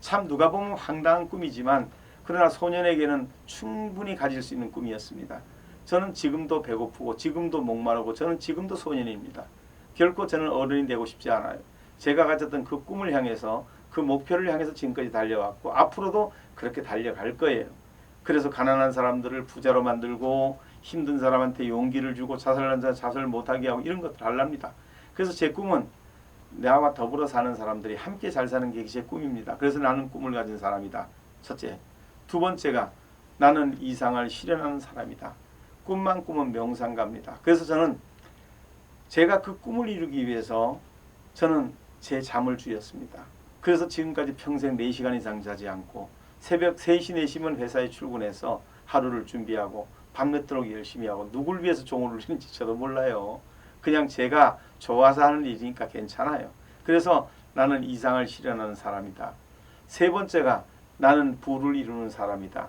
참 누가 보면 황당한 꿈이지만 그러나 소년에게는 충분히 가질 수 있는 꿈이었습니다. 저는 지금도 배고프고 지금도 목마르고 저는 지금도 소년입니다. 결코 저는 어른이 되고 싶지 않아요. 제가 가졌던 그 꿈을 향해서 그 목표를 향해서 지금까지 달려왔고 앞으로도 그렇게 달려갈 거예요. 그래서 가난한 사람들을 부자로 만들고 힘든 사람한테 용기를 주고 자살하는 사람 자살 못하게 하고 이런 것들 하랍니다. 그래서 제 꿈은 나와 더불어 사는 사람들이 함께 잘 사는 게 제 꿈입니다. 그래서 나는 꿈을 가진 사람이다. 첫째. 두 번째가 나는 이상을 실현하는 사람이다. 꿈만 꾸면 명상가입니다. 그래서 저는 제가 그 꿈을 이루기 위해서 저는 제 잠을 줄였습니다. 그래서 지금까지 평생 4시간 이상 자지 않고 새벽 3시, 4시면 회사에 출근해서 하루를 준비하고 밤늦도록 열심히 하고 누굴 위해서 종을 울리는지 저도 몰라요. 그냥 제가 좋아서 하는 일이니까 괜찮아요. 그래서 나는 이상을 실현하는 사람이다. 세 번째가 나는 부를 이루는 사람이다.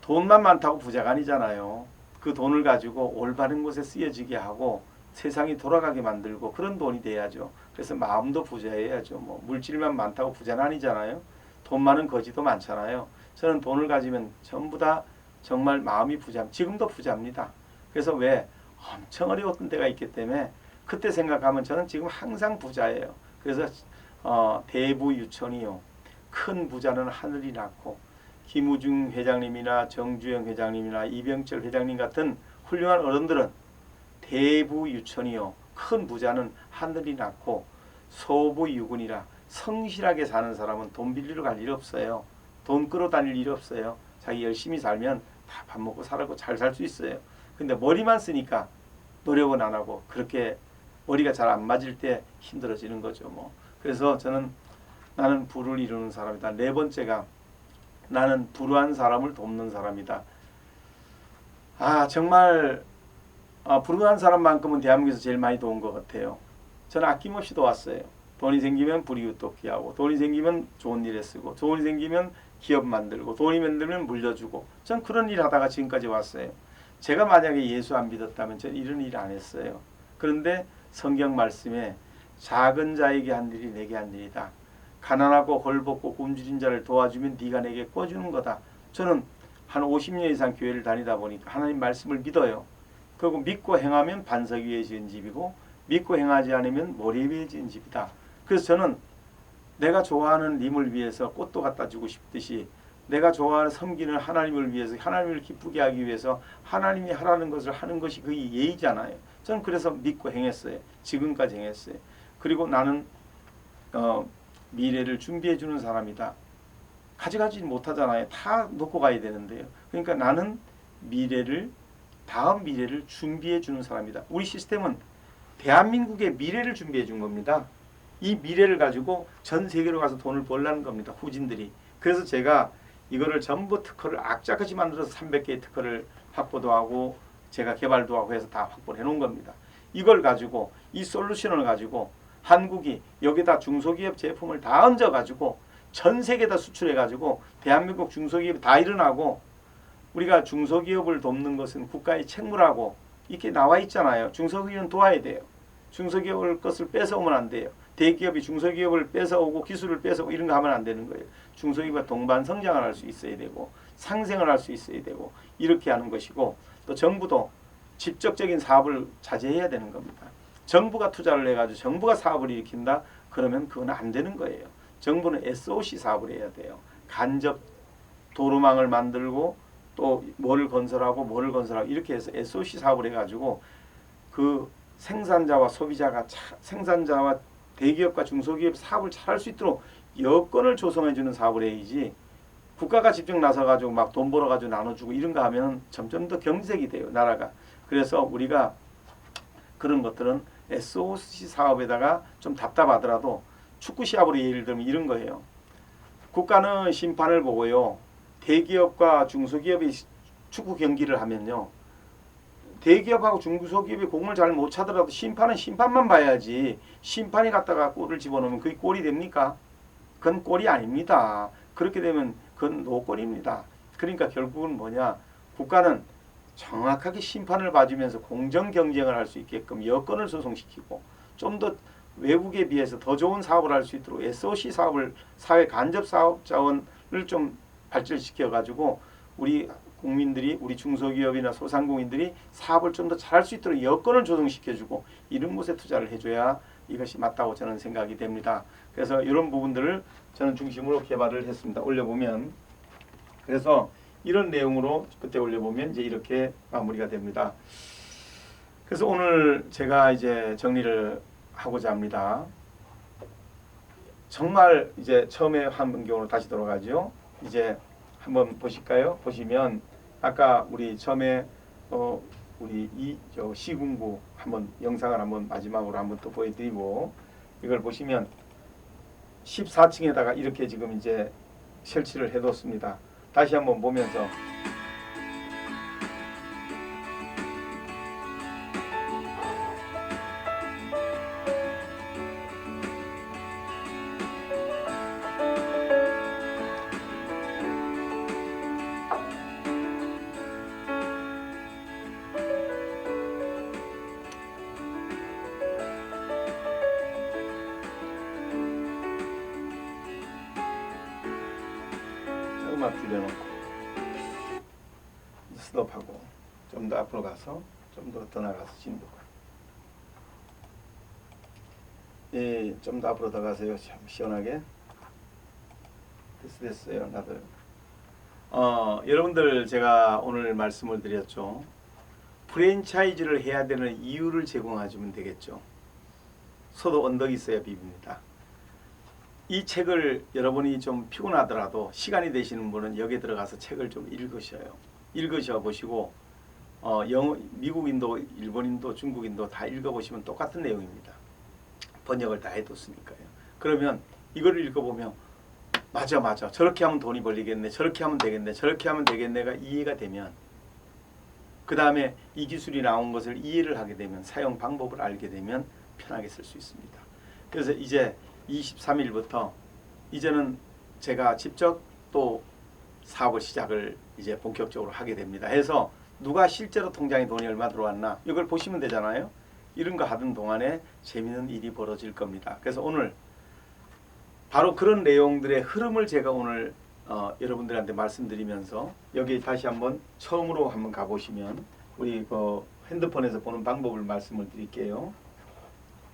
돈만 많다고 부자가 아니잖아요. 그 돈을 가지고 올바른 곳에 쓰여지게 하고 세상이 돌아가게 만들고 그런 돈이 돼야죠. 그래서 마음도 부자해야죠. 뭐 물질만 많다고 부자는 아니잖아요. 돈 많은 거지도 많잖아요. 저는 돈을 가지면 전부 다 정말 마음이 부자. 지금도 부자입니다. 그래서 왜 엄청 어려웠던 때가 있기 때문에 그때 생각하면 저는 지금 항상 부자예요. 그래서 대부유천이요. 큰 부자는 하늘이 낳고 김우중 회장님이나 정주영 회장님이나 이병철 회장님 같은 훌륭한 어른들은 대부유천이요. 큰 부자는 하늘이 낳고 소부유군이라 성실하게 사는 사람은 돈 빌리러 갈 일 없어요. 돈 끌어다닐 일 없어요. 자기 열심히 살면 다 밥 먹고 살고 잘 살 수 있어요. 근데 머리만 쓰니까 노력은 안 하고 그렇게 머리가 잘 안 맞을 때 힘들어지는 거죠. 뭐. 그래서 저는 나는 부를 이루는 사람이다. 네 번째가 나는 불우한 사람을 돕는 사람이다. 정말 불우한 사람만큼은 대한민국에서 제일 많이 도운 것 같아요. 저는 아낌없이 도왔어요. 돈이 생기면 불이웃 돕기 하고 돈이 생기면 좋은 일에 쓰고 돈이 생기면 기업 만들고 돈이 만들면 물려주고 전 그런 일 하다가 지금까지 왔어요. 제가 만약에 예수 안 믿었다면 저는 이런 일 안 했어요. 그런데 성경 말씀에 작은 자에게 한 일이 내게 한 일이다. 가난하고 헐벗고 굶주린 자를 도와주면 네가 내게 꿔주는 거다. 저는 한 50년 이상 교회를 다니다 보니까 하나님 말씀을 믿어요. 그리고 믿고 행하면 반석 위에 지은 집이고 믿고 행하지 않으면 모래 위에 지은 집이다. 그래서 저는 내가 좋아하는 님을 위해서 꽃도 갖다 주고 싶듯이 내가 좋아하는 섬기는 하나님을 위해서 하나님을 기쁘게 하기 위해서 하나님이 하라는 것을 하는 것이 그 예의잖아요. 저는 그래서 믿고 행했어요. 지금까지 행했어요. 그리고 나는 미래를 준비해 주는 사람이다. 가져가지 못하잖아요. 다 놓고 가야 되는데요. 그러니까 나는 다음 미래를 준비해 주는 사람이다. 우리 시스템은 대한민국의 미래를 준비해 준 겁니다. 이 미래를 가지고 전 세계로 가서 돈을 벌라는 겁니다. 후진들이. 그래서 제가 이거를 전부 특허를 악착같이 만들어서 300개의 특허를 확보도 하고 제가 개발도 하고 해서 다 확보를 해놓은 겁니다. 이걸 가지고 이 솔루션을 가지고 한국이 여기다 중소기업 제품을 다 얹어가지고 전 세계에다 수출해가지고 대한민국 중소기업이 다 일어나고 우리가 중소기업을 돕는 것은 국가의 책무라고 이렇게 나와 있잖아요. 중소기업은 도와야 돼요. 중소기업을 것을 뺏어오면 안 돼요. 대기업이 중소기업을 뺏어오고 기술을 뺏어오고 이런 거 하면 안 되는 거예요. 중소기업과 동반 성장을 할 수 있어야 되고 상생을 할 수 있어야 되고 이렇게 하는 것이고 또 정부도 직접적인 사업을 자제해야 되는 겁니다. 정부가 투자를 해가지고 정부가 사업을 일으킨다? 그러면 그건 안 되는 거예요. 정부는 SOC 사업을 해야 돼요. 간접 도로망을 만들고 또 뭐를 건설하고 이렇게 해서 SOC 사업을 해가지고 그 생산자와 소비자가 생산자와 대기업과 중소기업 사업을 잘할 수 있도록 여건을 조성해 주는 사업을 해야지 국가가 직접 나서 가지고 막 돈 벌어 가지고 나눠주고 이런 거 하면 점점 더 경색이 돼요, 나라가. 그래서 우리가 그런 것들은 SOC 사업에다가 좀 답답하더라도 축구 시합으로 예를 들면 이런 거예요. 국가는 심판을 보고요. 대기업과 중소기업이 축구 경기를 하면요. 대기업하고 중소기업이 공을 잘 못 차더라도 심판은 심판만 봐야지 심판이 갖다가 골을 집어넣으면 그게 골이 됩니까? 그건 골이 아닙니다. 그렇게 되면 그건 노골입니다. 그러니까 결국은 뭐냐? 국가는 정확하게 심판을 봐주면서 공정 경쟁을 할 수 있게끔 여건을 조성시키고 좀 더 외국에 비해서 더 좋은 사업을 할 수 있도록 SOC 사업을 사회 간접 사업 자원을 좀 발전시켜 가지고 우리 국민들이 우리 중소기업이나 소상공인들이 사업을 좀 더 잘할 수 있도록 여건을 조성시켜주고 이런 곳에 투자를 해줘야 이것이 맞다고 저는 생각이 됩니다. 그래서 이런 부분들을 저는 중심으로 개발을 했습니다. 올려보면 그래서 이런 내용으로 그때 올려보면 이제 이렇게 마무리가 됩니다. 그래서 오늘 제가 이제 정리를 하고자 합니다. 정말 이제 처음에 환경으로 다시 돌아가죠. 이제 한번 보실까요? 보시면 아까 우리 처음에 우리 시군구 한번 영상을 한번 마지막으로 한번 또 보여드리고 이걸 보시면 14층에다가 이렇게 지금 이제 설치를 해뒀습니다. 다시 한번 보면서 음악 줄여놓고 스톱하고 좀 더 앞으로 가서 좀 더 나가서 진도가 좀 더 앞으로 더 가세요. 참 시원하게 됐어요. 나도 여러분들 제가 오늘 말씀을 드렸죠. 프랜차이즈를 해야 되는 이유를 제공해주면 되겠죠. 소도 언덕이 있어야 비입니다. 이 책을 여러분이 좀 피곤하더라도 시간이 되시는 분은 여기에 들어가서 책을 좀 읽으셔 보시고 미국인도 일본인도 중국인도 다 읽어보시면 똑같은 내용입니다. 번역을 다 해뒀으니까요. 그러면 이거를 읽어보면 맞아 저렇게 하면 돈이 벌리겠네, 저렇게 하면 되겠네, 저렇게 하면 되겠네가 이해가 되면 그 다음에 이 기술이 나온 것을 이해를 하게 되면 사용 방법을 알게 되면 편하게 쓸 수 있습니다. 그래서 이제 23일부터 이제는 제가 직접 또 사업을 시작을 이제 본격적으로 하게 됩니다. 해서 누가 실제로 통장에 돈이 얼마 들어왔나 이걸 보시면 되잖아요. 이런 거 하던 동안에 재미있는 일이 벌어질 겁니다. 그래서 오늘 바로 그런 내용들의 흐름을 제가 오늘 여러분들한테 말씀드리면서 여기 다시 한번 처음으로 한번 가보시면 우리 그 핸드폰에서 보는 방법을 말씀을 드릴게요.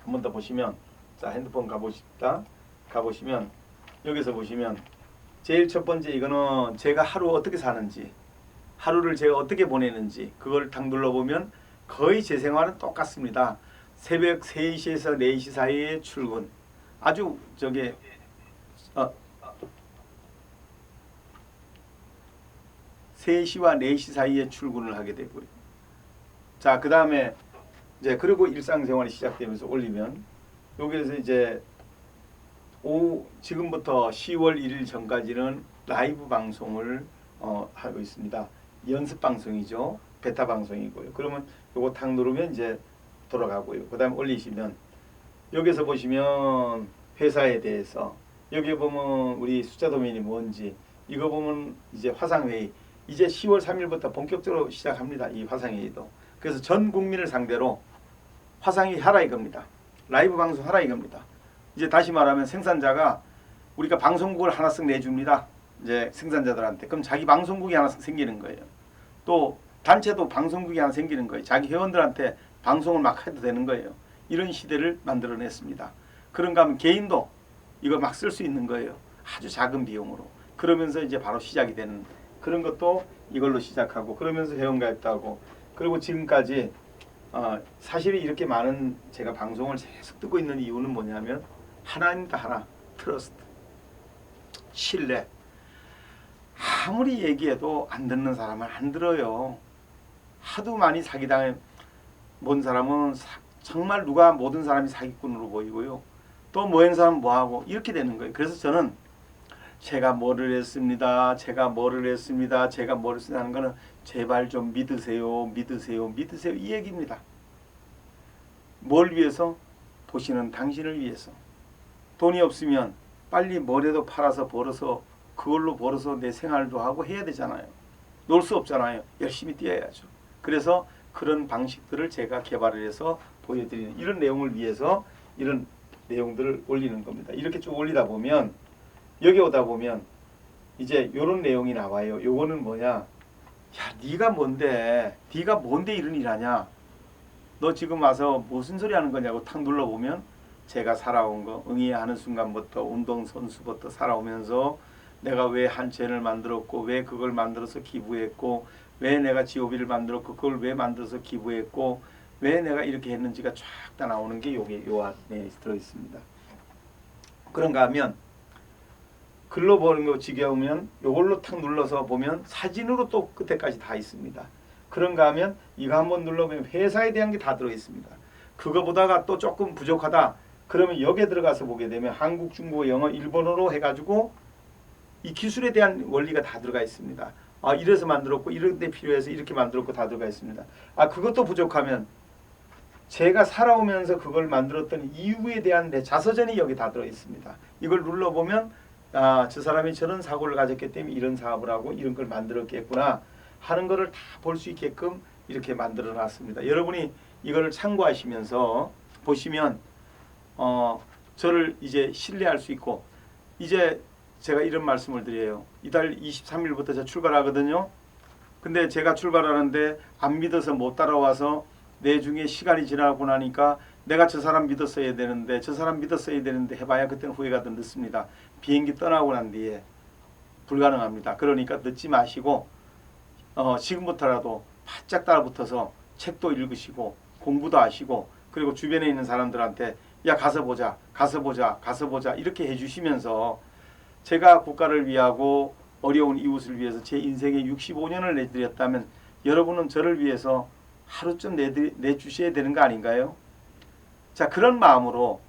한 번 더 보시면 자 핸드폰 가보시면 여기서 보시면 제일 첫 번째 이거는 제가 하루 어떻게 사는지 하루를 제가 어떻게 보내는지 그걸 딱 눌러보면 거의 제 생활은 똑같습니다. 새벽 3시에서 4시 사이에 출근 아주 3시와 4시 사이에 출근을 하게 되고요. 자, 그 다음에 이제 그리고 일상생활이 시작되면서 올리면 여기에서 이제 지금부터 10월 1일 전까지는 라이브 방송을 하고 있습니다. 연습 방송이죠. 베타 방송이고요. 그러면 요거 탁 누르면 이제 돌아가고요. 그 다음에 올리시면 여기서 보시면 회사에 대해서 여기 보면 우리 숫자 도면이 뭔지 이거 보면 이제 화상회의 이제 10월 3일부터 본격적으로 시작합니다. 이 화상회의도. 그래서 전 국민을 상대로 화상회의 하라 이겁니다. 라이브 방송 하라 이겁니다. 이제 다시 말하면 생산자가 우리가 방송국을 하나씩 내줍니다. 이제 생산자들한테. 그럼 자기 방송국이 하나 생기는 거예요. 또 단체도 방송국이 하나 생기는 거예요. 자기 회원들한테 방송을 막 해도 되는 거예요. 이런 시대를 만들어냈습니다. 그런가 하면 개인도 이거 막 쓸 수 있는 거예요. 아주 작은 비용으로. 그러면서 이제 바로 시작이 되는 그런 것도 이걸로 시작하고 그러면서 회원가입도 하고 그리고 지금까지 사실 이렇게 많은 제가 방송을 계속 듣고 있는 이유는 뭐냐면 하나입니다. 하나. 트러스트. 신뢰. 아무리 얘기해도 안 듣는 사람은 안 들어요. 하도 많이 사기당해 본 사람은 정말 누가 모든 사람이 사기꾼으로 보이고요. 또 모인 사람은 뭐하고 이렇게 되는 거예요. 그래서 저는 제가 뭐를 했습니다. 제가 뭐를 했습니다. 제가 뭐를 했습니다 하는 거는 제발 좀 믿으세요. 믿으세요. 믿으세요. 이 얘기입니다. 뭘 위해서? 보시는 당신을 위해서. 돈이 없으면 빨리 뭐라도 팔아서 벌어서 그걸로 벌어서 내 생활도 하고 해야 되잖아요. 놀 수 없잖아요. 열심히 뛰어야죠. 그래서 그런 방식들을 제가 개발을 해서 보여드리는 이런 내용을 위해서 이런 내용들을 올리는 겁니다. 이렇게 쭉 올리다 보면 여기 오다 보면 이제 이런 내용이 나와요. 요거는 뭐냐? 야, 네가 뭔데? 네가 뭔데 이런 일 하냐? 너 지금 와서 무슨 소리 하는 거냐고 탁 눌러보면 제가 살아온 거 응애하는 순간부터 운동선수부터 살아오면서 내가 왜 한채를 만들었고 왜 그걸 만들어서 기부했고 왜 내가 지오비를 만들었고 그걸 왜 만들어서 기부했고 왜 내가 이렇게 했는지가 쫙 다 나오는 게 요게 요 안에 들어있습니다. 그런가 하면 글로 보는 거 지겨우면 요걸로 탁 눌러서 보면 사진으로 또 끝에까지 다 있습니다. 그런가 하면 이거 한번 눌러보면 회사에 대한 게 다 들어있습니다. 그거 보다가 또 조금 부족하다. 그러면 여기에 들어가서 보게 되면 한국, 중국어, 영어, 일본어로 해가지고 이 기술에 대한 원리가 다 들어가 있습니다. 이래서 만들었고 이런 데 필요해서 이렇게 만들었고 다 들어가 있습니다. 그것도 부족하면 제가 살아오면서 그걸 만들었던 이유에 대한 내 자서전이 여기 다 들어 있습니다. 이걸 눌러보면 저 사람이 저런 사고를 가졌기 때문에 이런 사업을 하고 이런 걸 만들었겠구나 하는 거를 다 볼 수 있게끔 이렇게 만들어 놨습니다. 여러분이 이거를 참고하시면서 보시면 저를 이제 신뢰할 수 있고 이제 제가 이런 말씀을 드려요. 이달 23일부터 제가 출발하거든요. 근데 제가 출발하는데 안 믿어서 못 따라와서 내중에 시간이 지나고 나니까 내가 저 사람 믿었어야 되는데 저 사람 믿었어야 되는데 해봐야 그때는 후회가 더 늦습니다. 비행기 떠나고 난 뒤에 불가능합니다. 그러니까 늦지 마시고 지금부터라도 바짝 따라붙어서 책도 읽으시고 공부도 하시고 그리고 주변에 있는 사람들한테 야 가서 보자 가서 보자 가서 보자 이렇게 해주시면서 제가 국가를 위하고 어려운 이웃을 위해서 제 인생의 65년을 내드렸다면 여러분은 저를 위해서 하루쯤 내주셔야 되는 거 아닌가요? 자, 그런 마음으로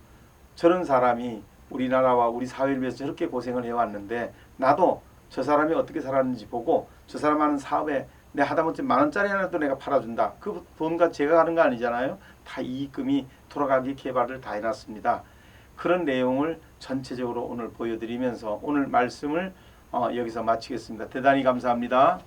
저런 사람이 우리나라와 우리 사회를 위해서 저렇게 고생을 해왔는데 나도 저 사람이 어떻게 살았는지 보고 저 사람 하는 사업에 내 하다못해 10,000원짜리 하나도 내가 팔아준다. 그 돈과 제가 하는 거 아니잖아요. 다 이익금이 돌아가기 개발을 다 해놨습니다. 그런 내용을 전체적으로 오늘 보여드리면서 오늘 말씀을 여기서 마치겠습니다. 대단히 감사합니다.